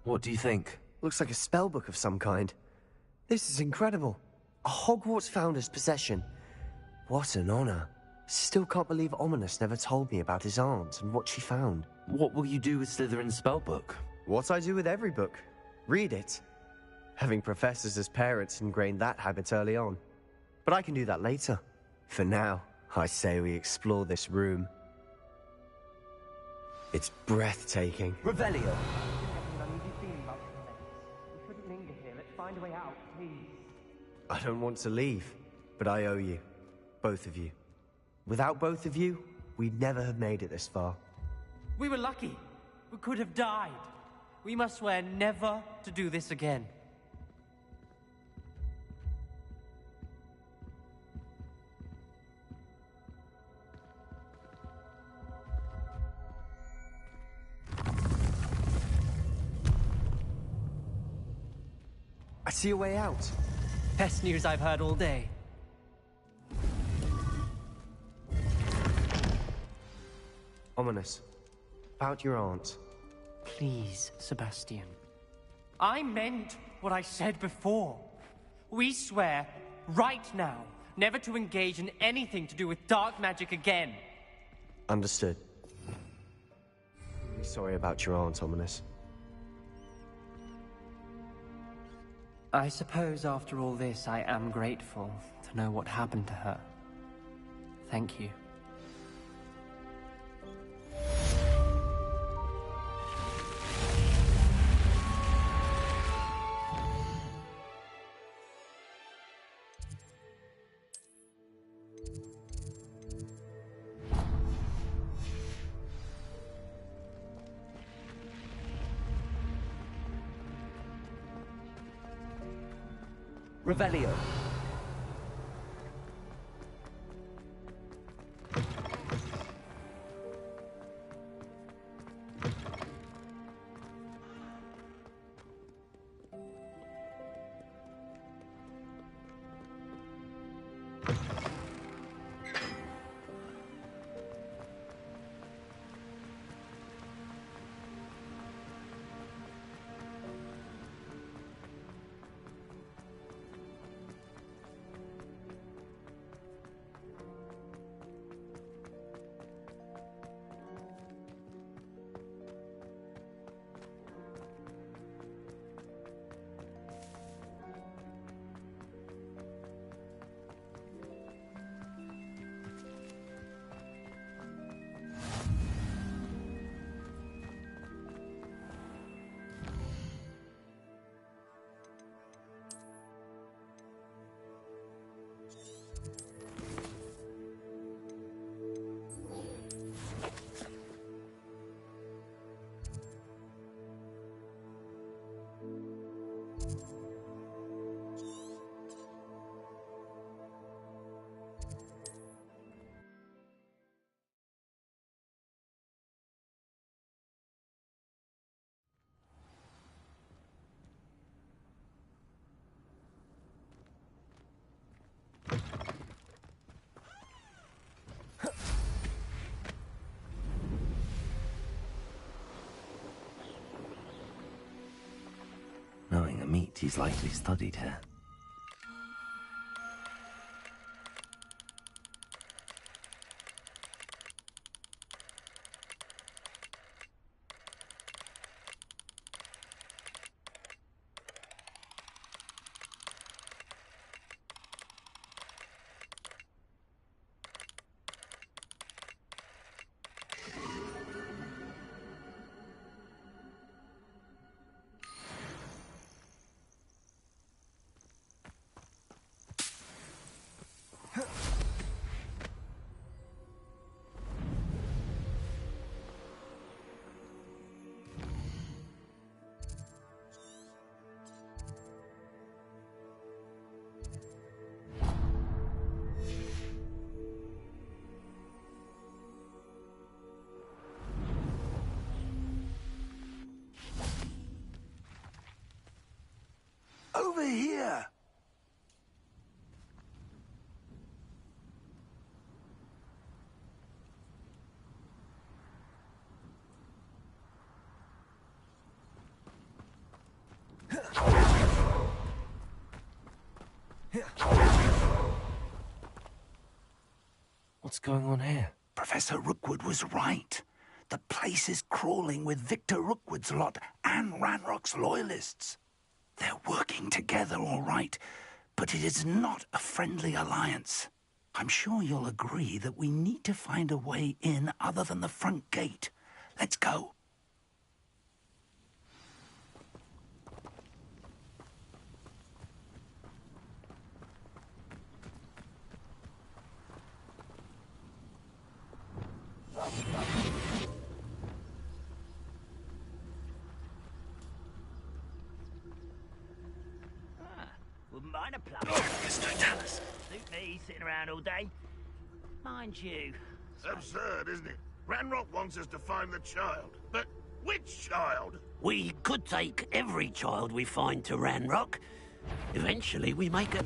What do you think? Looks like a spellbook of some kind. This is incredible. A Hogwarts founder's possession. What an honor. Still can't believe Ominous never told me about his aunt and what she found. What will you do with Slytherin's spellbook? What I do with every book. Read it. Having professors as parents ingrained that habit early on. But I can do that later. For now, I say we explore this room. It's breathtaking. Revelio. Find a way out, please. I don't want to leave, but I owe you. Both of you. Without both of you, we'd never have made it this far. We were lucky. We could have died. We must swear never to do this again. I see a way out. Best news I've heard all day. Ominous. About your aunt. Please, Sebastian. I meant what I said before. We swear, right now, never to engage in anything to do with dark magic again. Understood. Really sorry about your aunt, Ominous. I suppose after all this, I am grateful to know what happened to her. Thank you. Revelio. Knowing a meat, he's likely studied here. over here! What's going on here? Professor Rookwood was right. The place is crawling with Victor Rookwood's lot and Ranrock's loyalists. They're working together, all right, but it is not a friendly alliance. I'm sure you'll agree that we need to find a way in other than the front gate. Let's go. Wouldn't mind a plumber. Suit me, sitting around all day. Mind you. Absurd, isn't it? Ranrock wants us to find the child. But which child? We could take every child we find to Ranrock. Eventually we make a...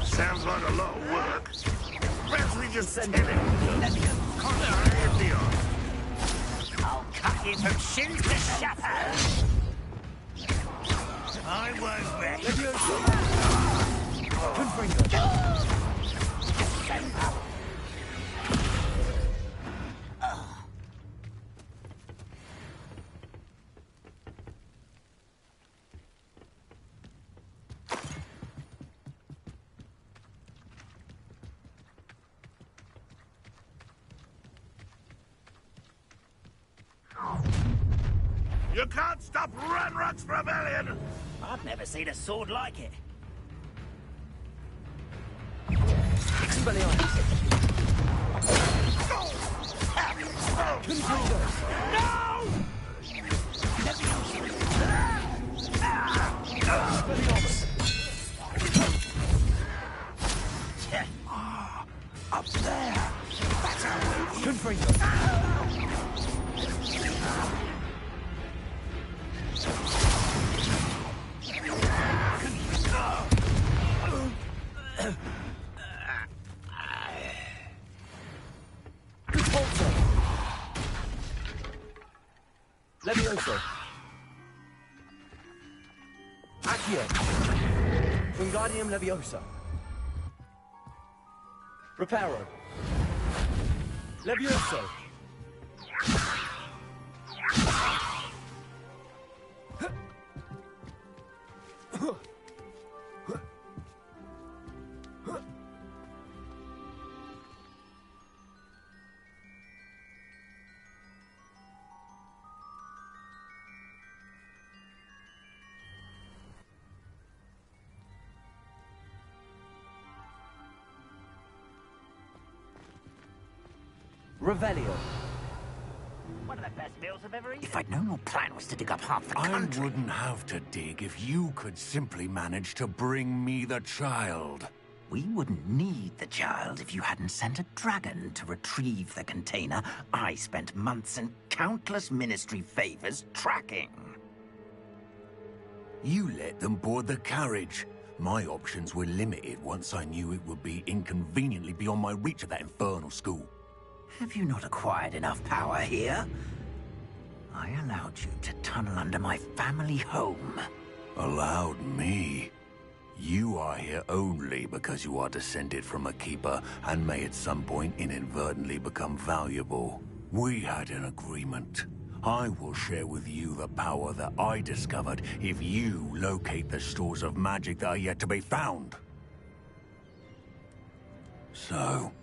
Sounds like a lot of work. Perhaps we just send him in. I'll cut him from shins to shadow. I won't rest. You can't stop Ranrock's rebellion! I've never seen a sword like it. Up there! That's how we... Levioso. Accio. Wingardium Leviosa. Reparo. Levioso. Revelio. One of the best meals I've ever eaten. If I'd known your plan was to dig up half the country... I wouldn't have to dig if you could simply manage to bring me the child. We wouldn't need the child if you hadn't sent a dragon to retrieve the container I spent months and countless ministry favors tracking. You let them board the carriage. My options were limited once I knew it would be inconveniently beyond my reach at that infernal school. Have you not acquired enough power here? I allowed you to tunnel under my family home. Allowed me? You are here only because you are descended from a keeper and may at some point inadvertently become valuable. We had an agreement. I will share with you the power that I discovered if you locate the stores of magic that are yet to be found. So,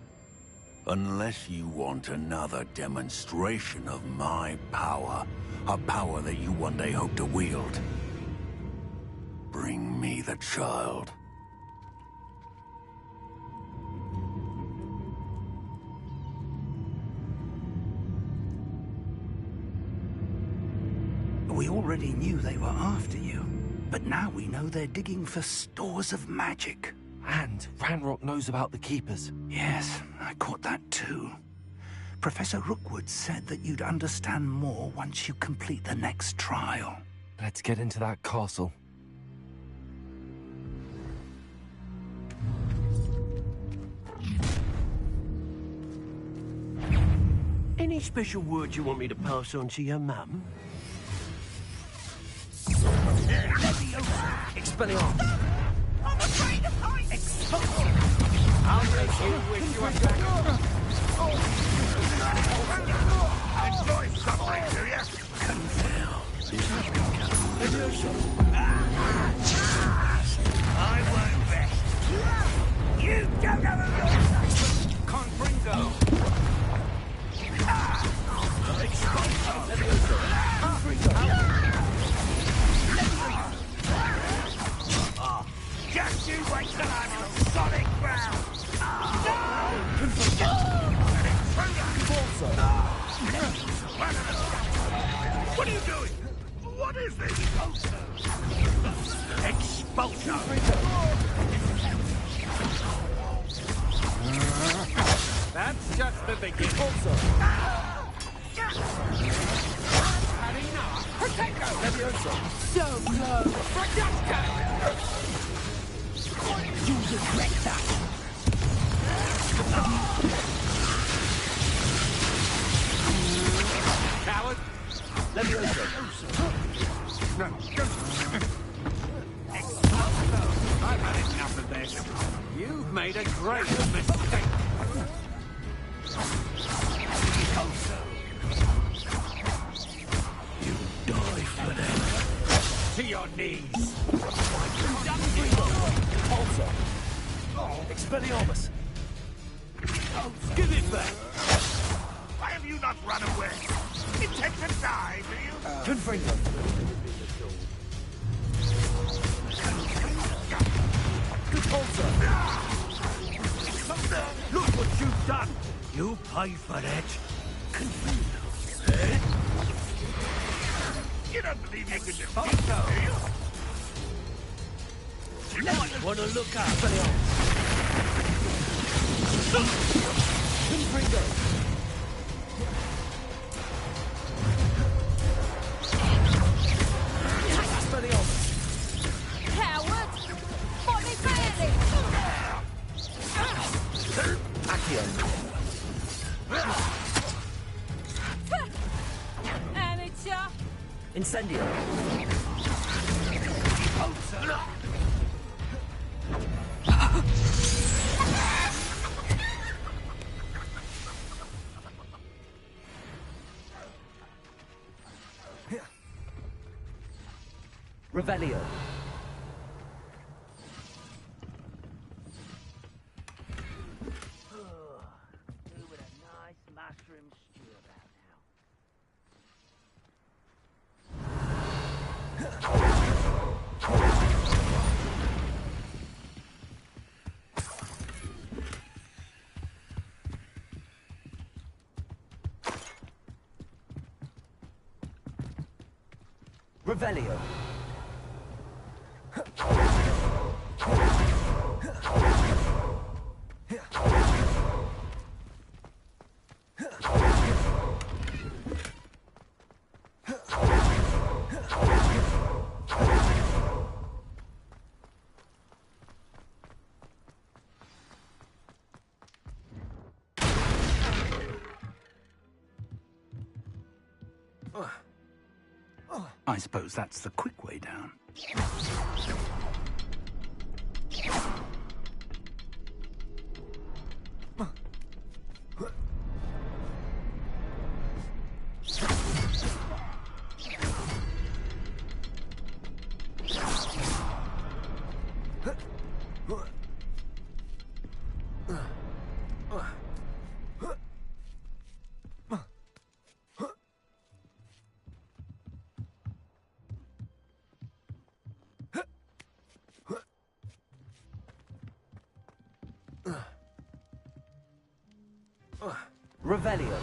unless you want another demonstration of my power, a power that you one day hope to wield, bring me the child. We already knew they were after you, but now we know they're digging for stores of magic. And Ranrock knows about the Keepers. Yes, I caught that too. Professor Rookwood said that you'd understand more once you complete the next trial. Let's get into that castle. Any special words you want me to pass on to your mum? Expelliarmus! I'm afraid of heights! Expulsion! I'll make you wish you were back. Enjoy suffering, do you? I won't rest. You don't have a Confringo. Just you wait till I'm on solid ground. What are you doing? What is this? Expulsion. That's just the beginning. Protecto. So close! Fragasta. You regret that. Coward! I've had enough of this. You've made a great mistake. You die for them. To your knees. Expelliarmus! Give it back. Why have you not run away? Intend to die, do you? Confringo! Repulsor! Look what you've done. You pay for that. You don't believe you can defeat me, do you? You might want to look up. Confringo! Expelliarmus! Coward! Body fairly! Accio! Amateur! Incendio! Revelio. With a nice mushroom stew about now. Revelio. I suppose that's the quick way down. Revelio.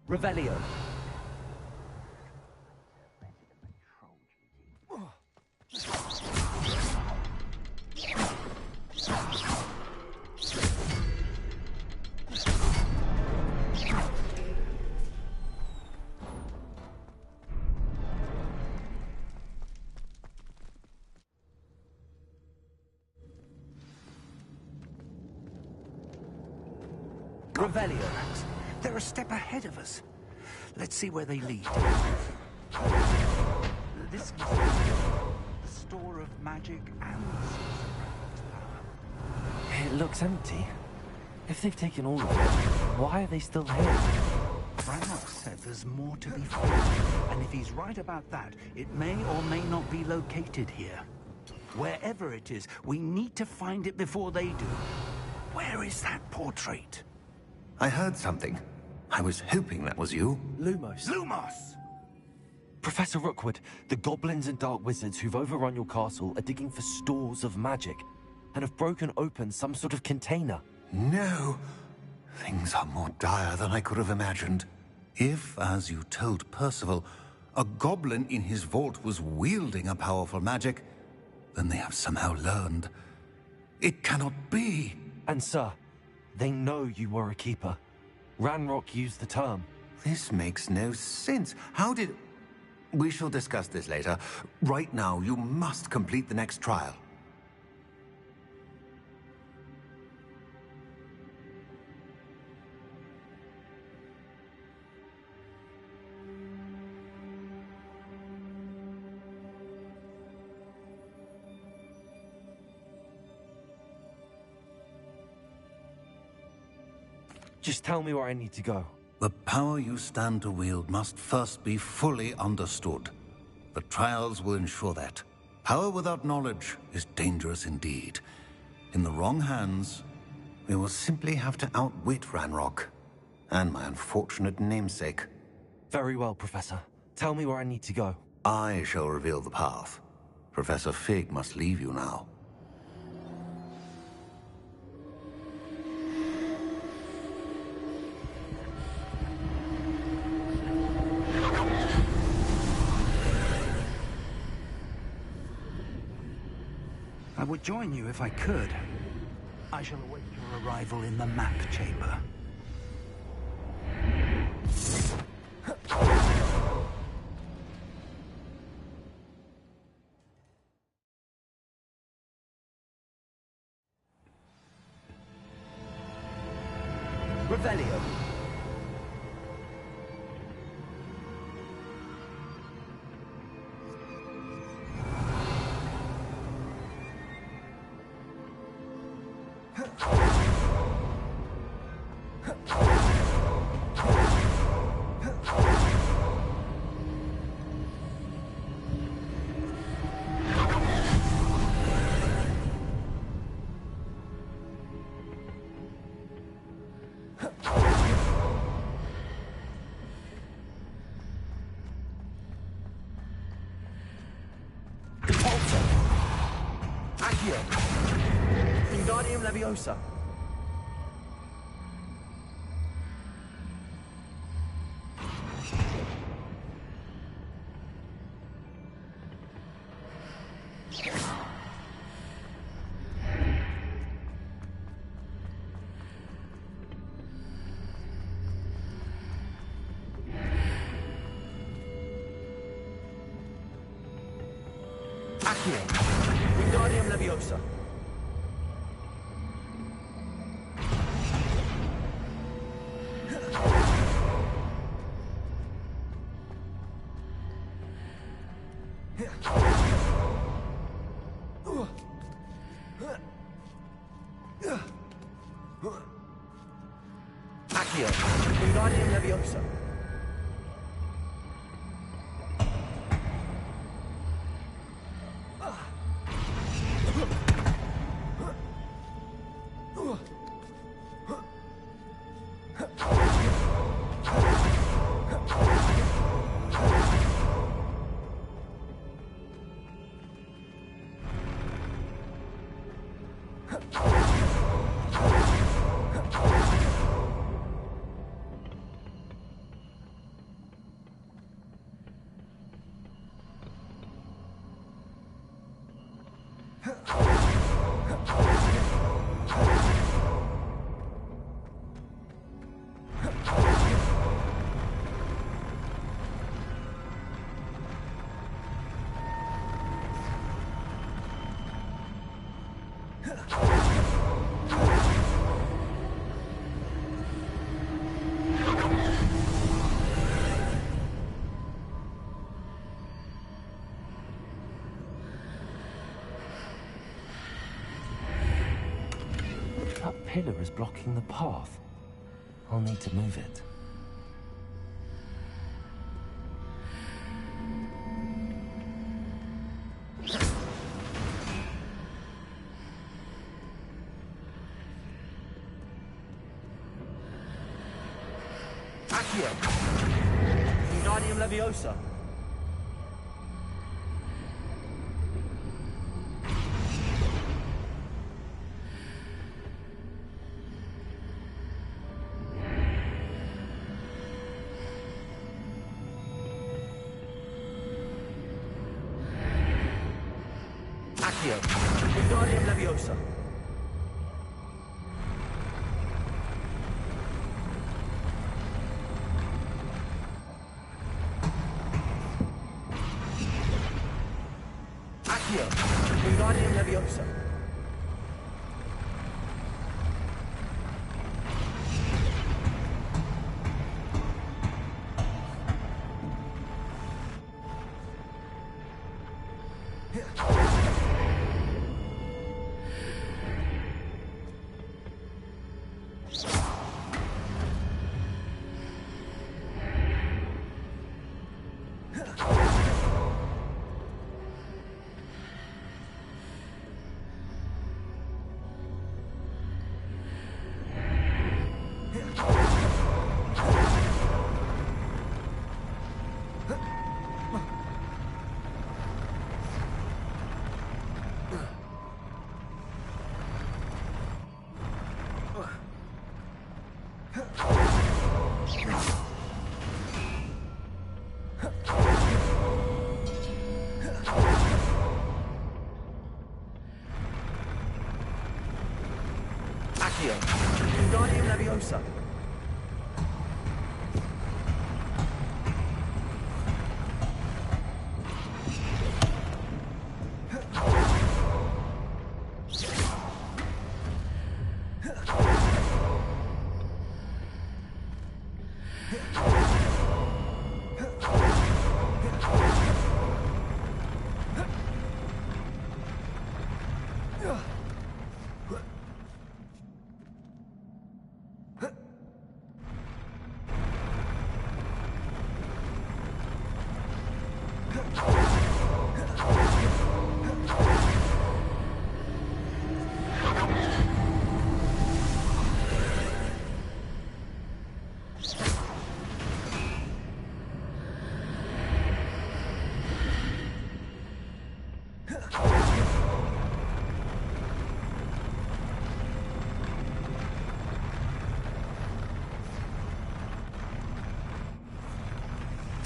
Revelio. Revelio. tracks. They're a step ahead of us. Let's see where they lead. This must be the store of magic and It looks empty. If they've taken all of it, why are they still here? Ranrock said there's more to be found, and if he's right about that, it may or may not be located here. Wherever it is, we need to find it before they do. Where is that portrait? I heard something. I was hoping that was you. Lumos. Lumos! Professor Rookwood, the goblins and dark wizards who've overrun your castle are digging for stores of magic and have broken open some sort of container. No. Things are more dire than I could have imagined. If, as you told Percival, a goblin in his vault was wielding a powerful magic, then they have somehow learned. It cannot be. And sir, they know you were a keeper. Ranrock used the term. This makes no sense. How did... We shall discuss this later. Right now, you must complete the next trial. Just tell me where I need to go. The power you stand to wield must first be fully understood. The trials will ensure that. Power without knowledge is dangerous indeed. In the wrong hands, we will simply have to outwit Ranrock and my unfortunate namesake. Very well, Professor. Tell me where I need to go. I shall reveal the path. Professor Fig must leave you now. I would join you if I could. I shall await your arrival in the map chamber. Revelio. Wingardium Leviosa. Accio. Wingardium Leviosa. Accio. Wingardium Leviosa. pillar is blocking the path. I'll need to move it. Accio! Wingardium Leviosa! Accio! Wingardium Leviosa! Accio! Wingardium Leviosa! Accio! Wingardium Leviosa!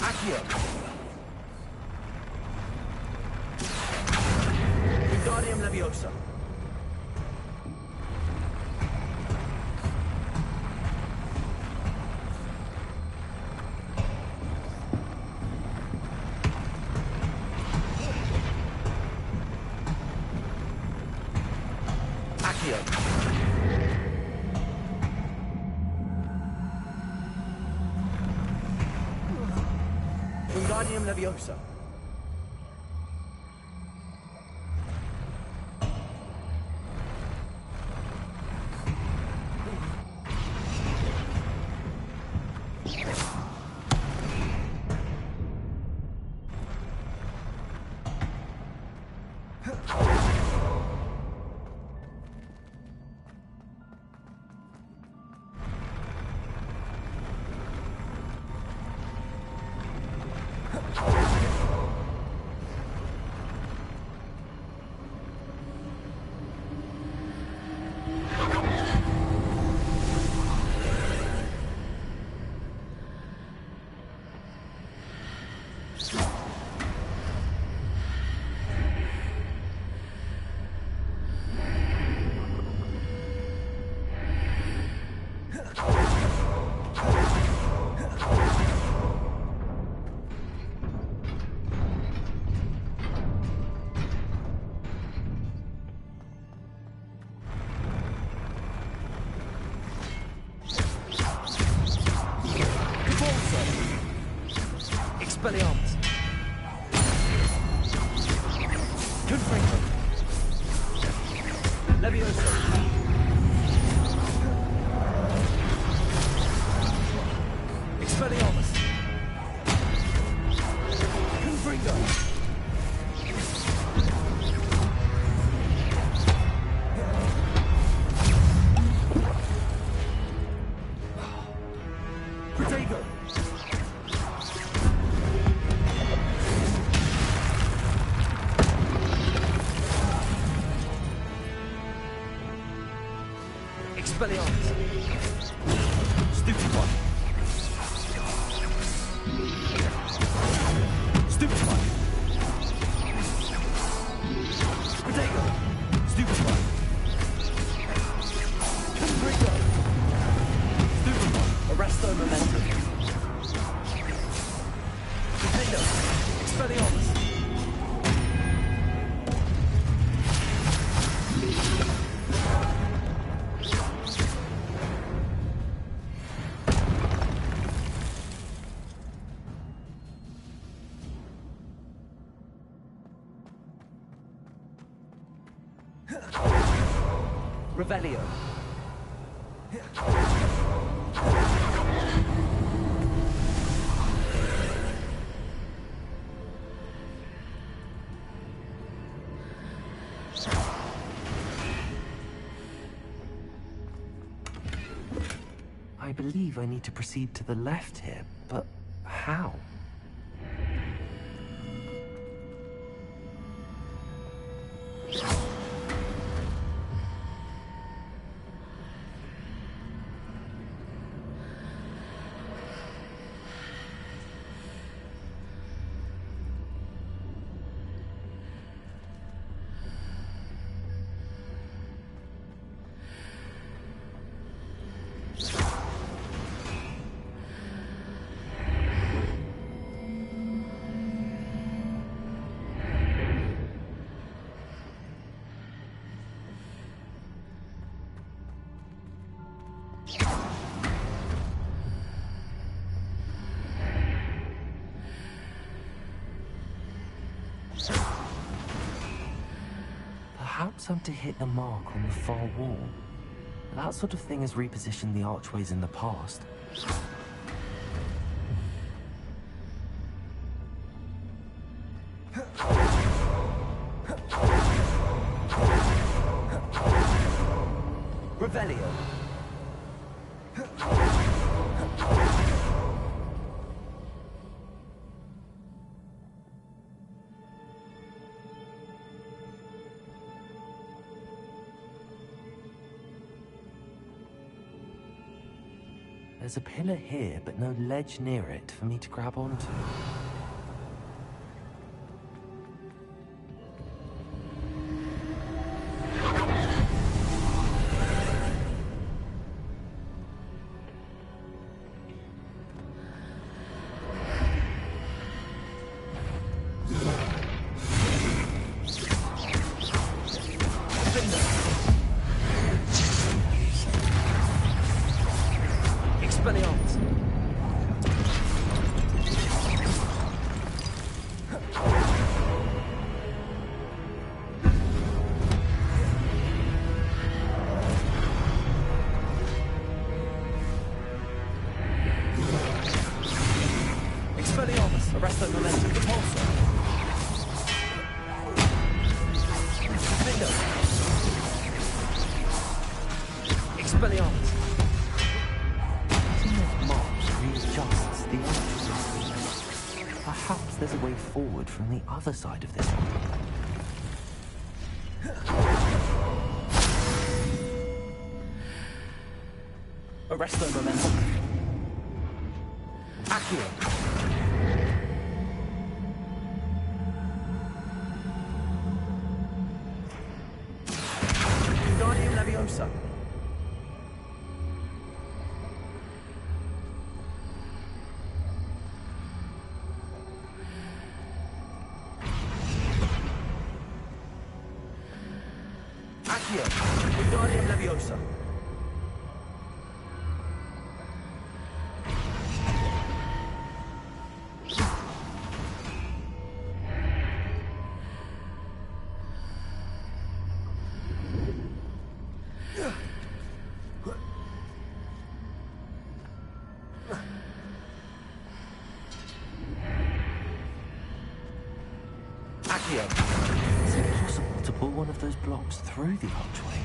Accio! Wingardium Leviosa! Accio! Wingardium Leviosa! Expelliarmus! Confringo! Leviosa! Expelliarmus! Confringo! Protego! Expelliarmus! Stupefy! Stupefy! Protego! Stupefy! Confringo! Stupefy! Arresto Momentum! Defendo! Expelliarmus! Revelio. I believe I need to proceed to the left here, but how? Perhaps I'm to hit the mark on the far wall. That sort of thing has repositioned the archways in the past. Revelio. There's a pillar here, but no ledge near it for me to grab onto. Arresto Momentum Repulsor. Defendo. Expelliarmus. March readjusts the archways. Perhaps there's a way forward from the other side of this one. Arresto Momentum. Accio. Leviosa. Accio. Wingardium Leviosa. Accio. Is it possible to pull one of those blocks through the archway?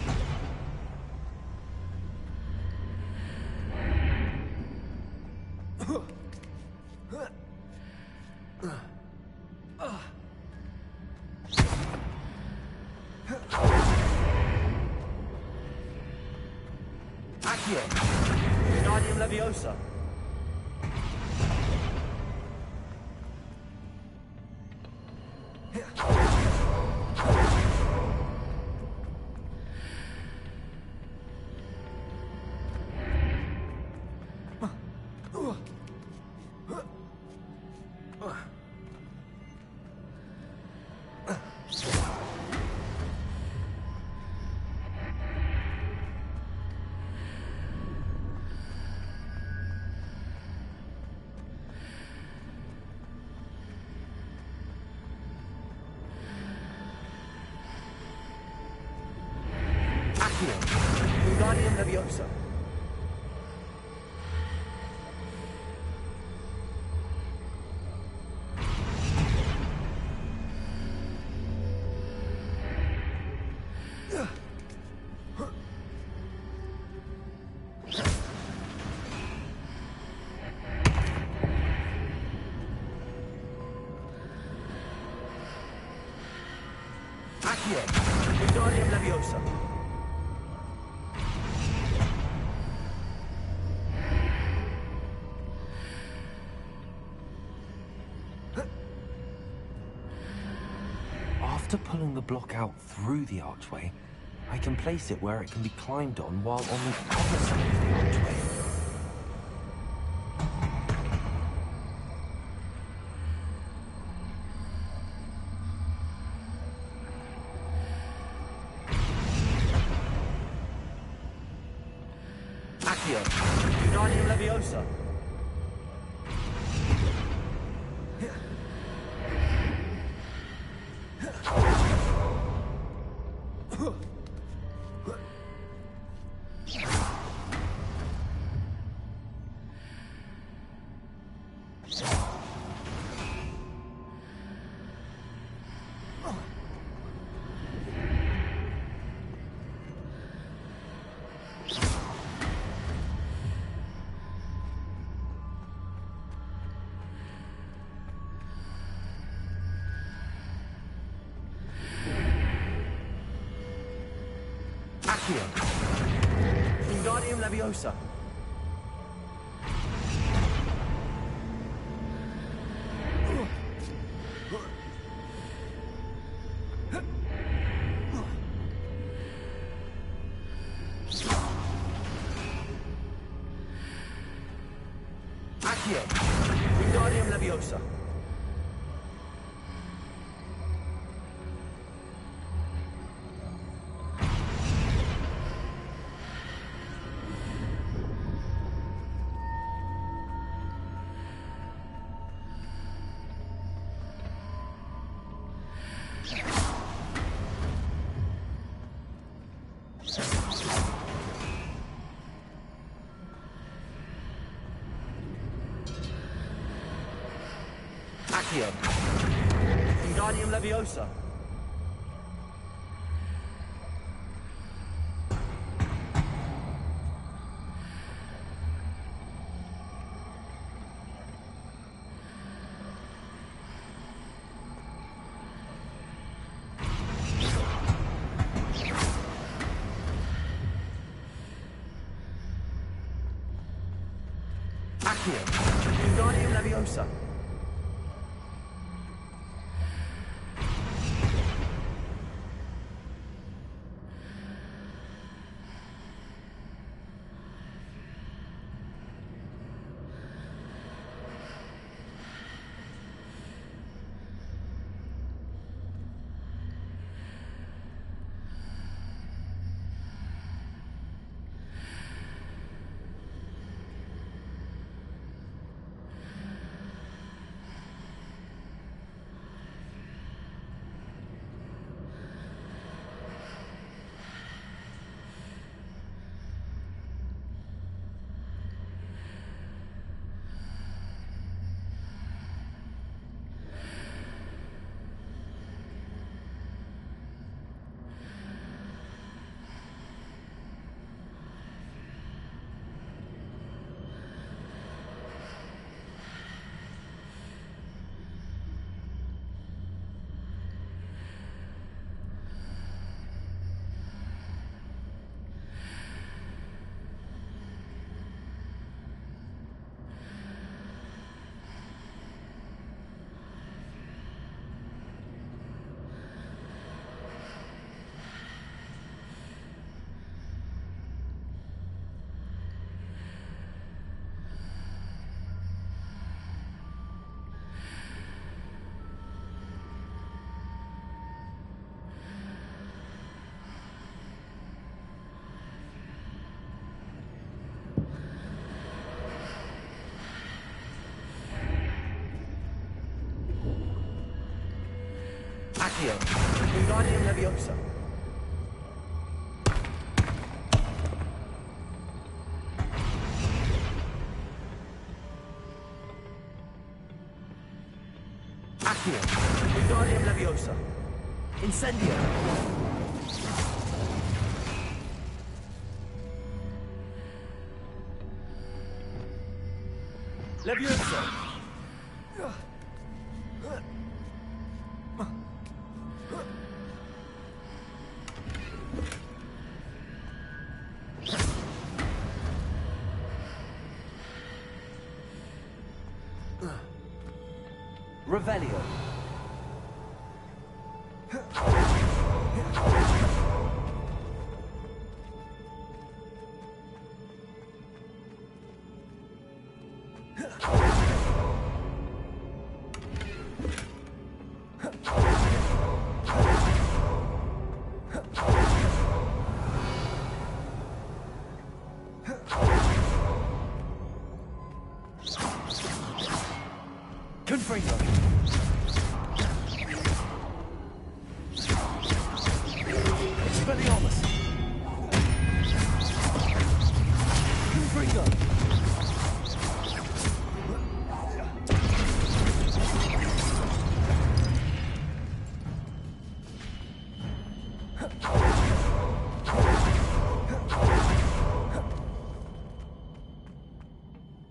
Accio. Wingardium Leviosa. Accio. Wingardium Leviosa. Accio. Wingardium Leviosa. After pulling the block out through the archway, I can place it where it can be climbed on while on the other side of the archway. Accio. Wingardium Leviosa. Accio. Wingardium Leviosa. Accio. Wingardium Leviosa. Accio. Wingardium Leviosa. Accio. Wingardium Leviosa. Accio. Wingardium Leviosa. Accio. Wingardium Leviosa. Incendio. Leviosa. Revelio. Confringo. Expelliarmus. Confringo.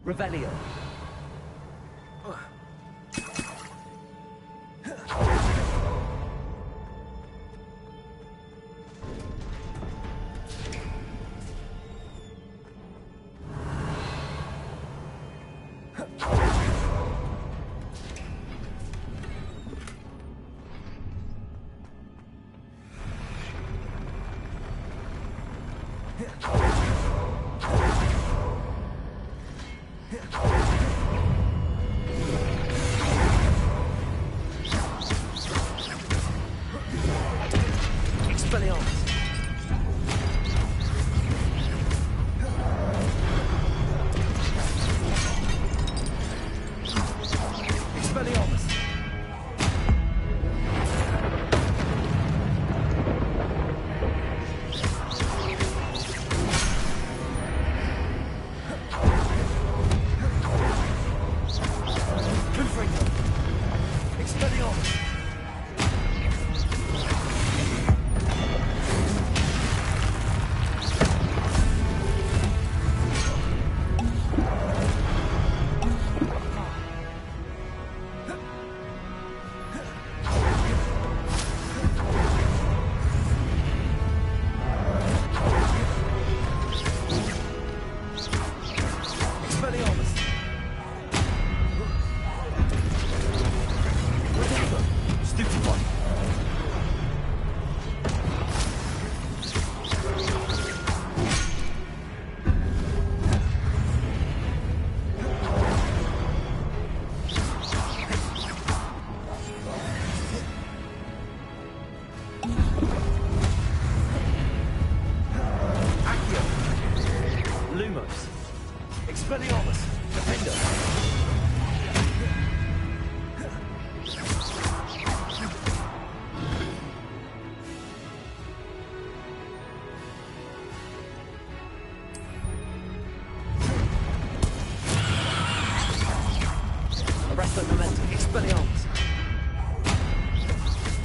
Revelio. Expelliarmus. Expelliarmus. Confringo. Expelliarmus. Expelliarmus. Stupefy. Accio. Lumos. Expelliarmus. Defender. Arresto momentum. Expelliarmus.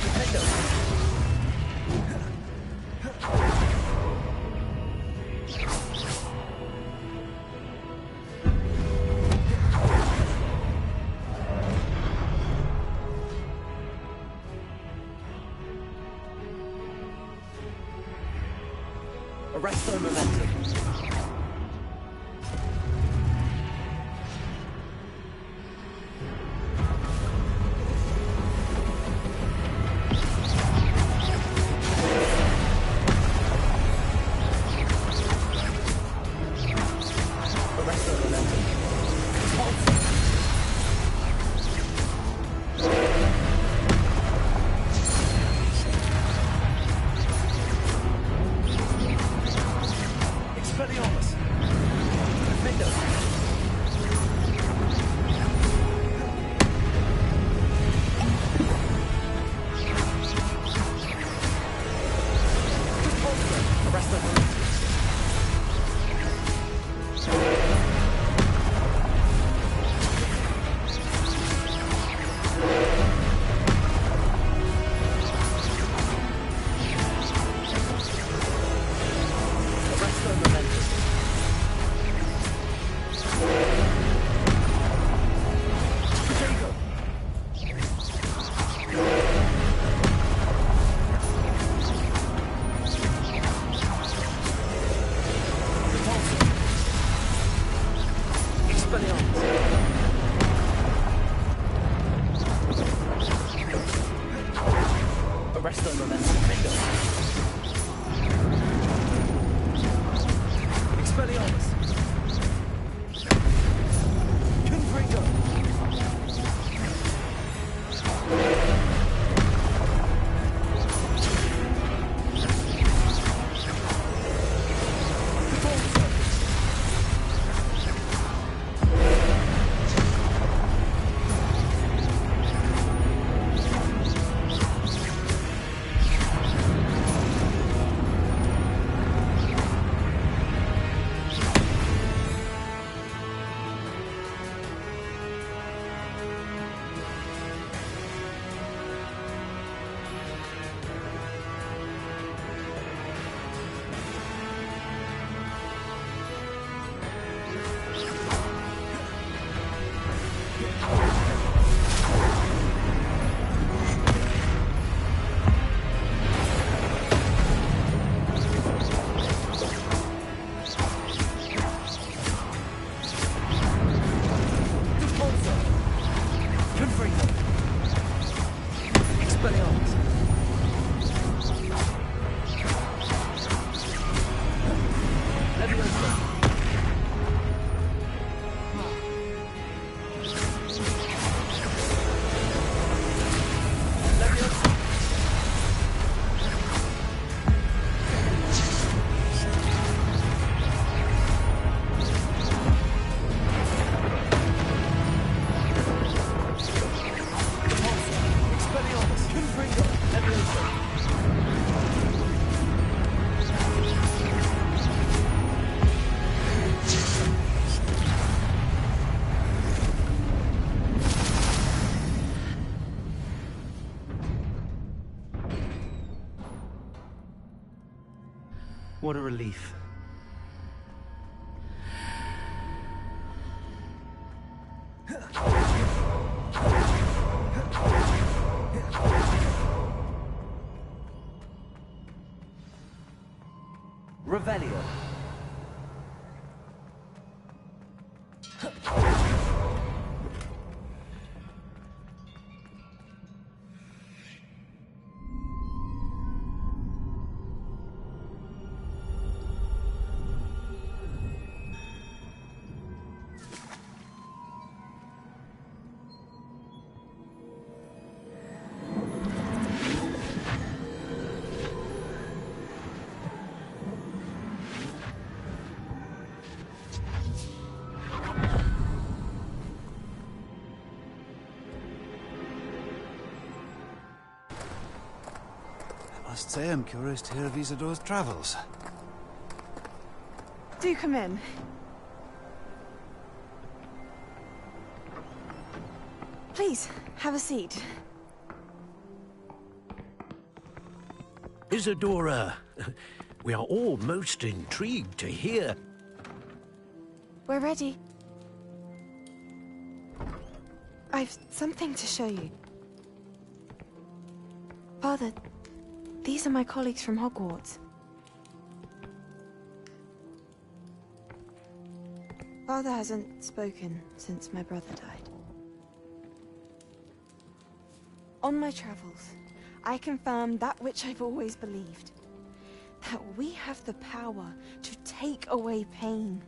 Defender. Arresto momentum. Arresto momentum. Pulse. Expelliarmus! Leviosa! What a relief. Revelio. I must say I'm curious to hear of Isidore's travels. Do come in. Please, have a seat. Isadora, we are all most intrigued to hear. We're ready. I've something to show you. Father, these are my colleagues from Hogwarts. Father hasn't spoken since my brother died. On my travels, I confirmed that which I've always believed. That we have the power to take away pain.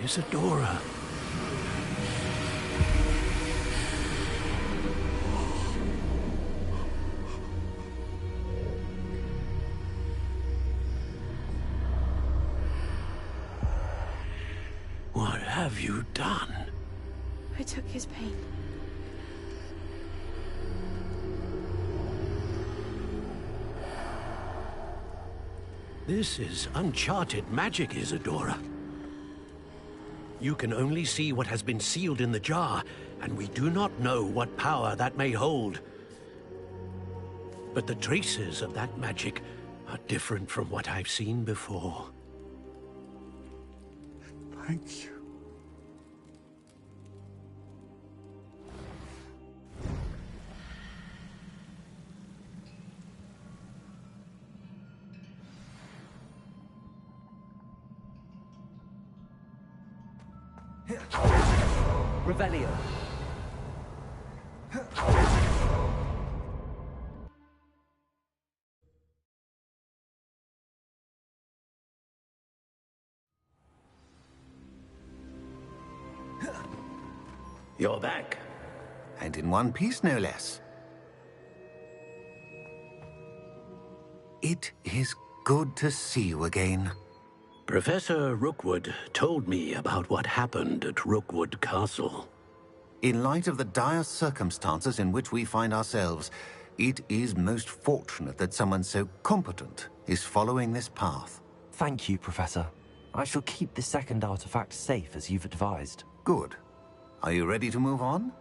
Isadora. What have you done? I took his pain. This is uncharted magic, Isadora. You can only see what has been sealed in the jar, and we do not know what power that may hold. But the traces of that magic are different from what I've seen before. Thank you. Revelio. You're back. And in one piece, no less. It is good to see you again. Professor Rookwood told me about what happened at Rookwood Castle. In light of the dire circumstances in which we find ourselves, it is most fortunate that someone so competent is following this path. Thank you, Professor. I shall keep the second artifact safe as you've advised. Good. Are you ready to move on?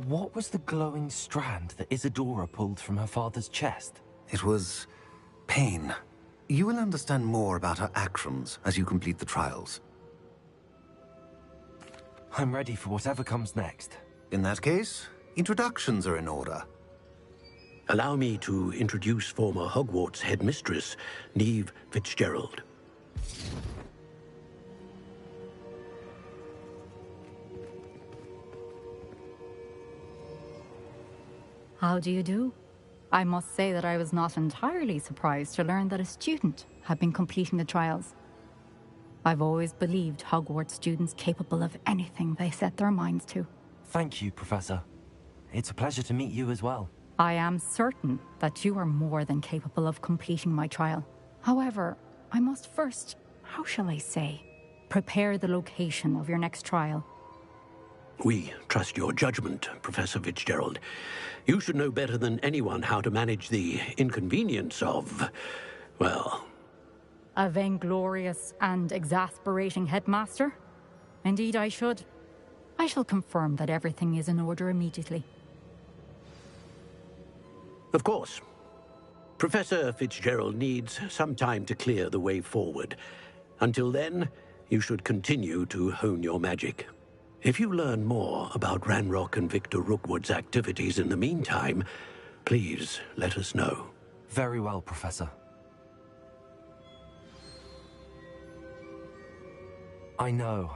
What was the glowing strand that Isadora pulled from her father's chest? It was pain. You will understand more about her actions as you complete the trials. I'm ready for whatever comes next. In that case, introductions are in order. Allow me to introduce former Hogwarts headmistress, Neve Fitzgerald. How do you do? I must say that I was not entirely surprised to learn that a student had been completing the trials. I've always believed Hogwarts students capable of anything they set their minds to. Thank you, Professor. It's a pleasure to meet you as well. I am certain that you are more than capable of completing my trial. However, I must first, how shall I say, prepare the location of your next trial. We trust your judgment, Professor Fitzgerald. You should know better than anyone how to manage the inconvenience of, well... A vainglorious and exasperating headmaster? Indeed I should. I shall confirm that everything is in order immediately. Of course. Professor Fitzgerald needs some time to clear the way forward. Until then, you should continue to hone your magic. If you learn more about Ranrock and Victor Rookwood's activities in the meantime, please let us know. Very well, Professor. I know.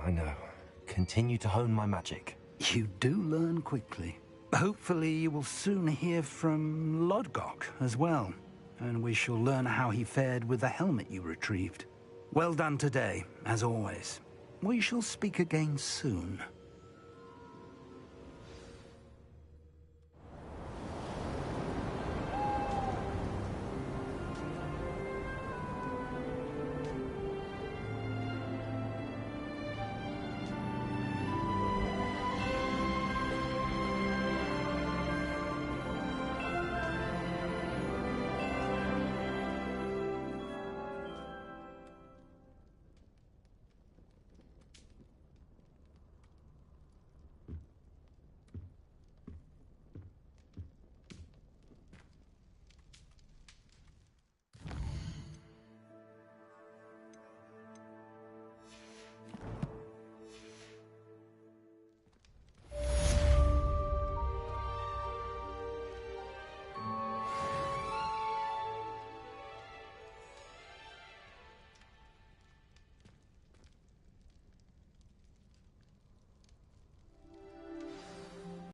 Continue to hone my magic. You do learn quickly. Hopefully you will soon hear from Lodgok as well, and we shall learn how he fared with the helmet you retrieved. Well done today, as always. We shall speak again soon.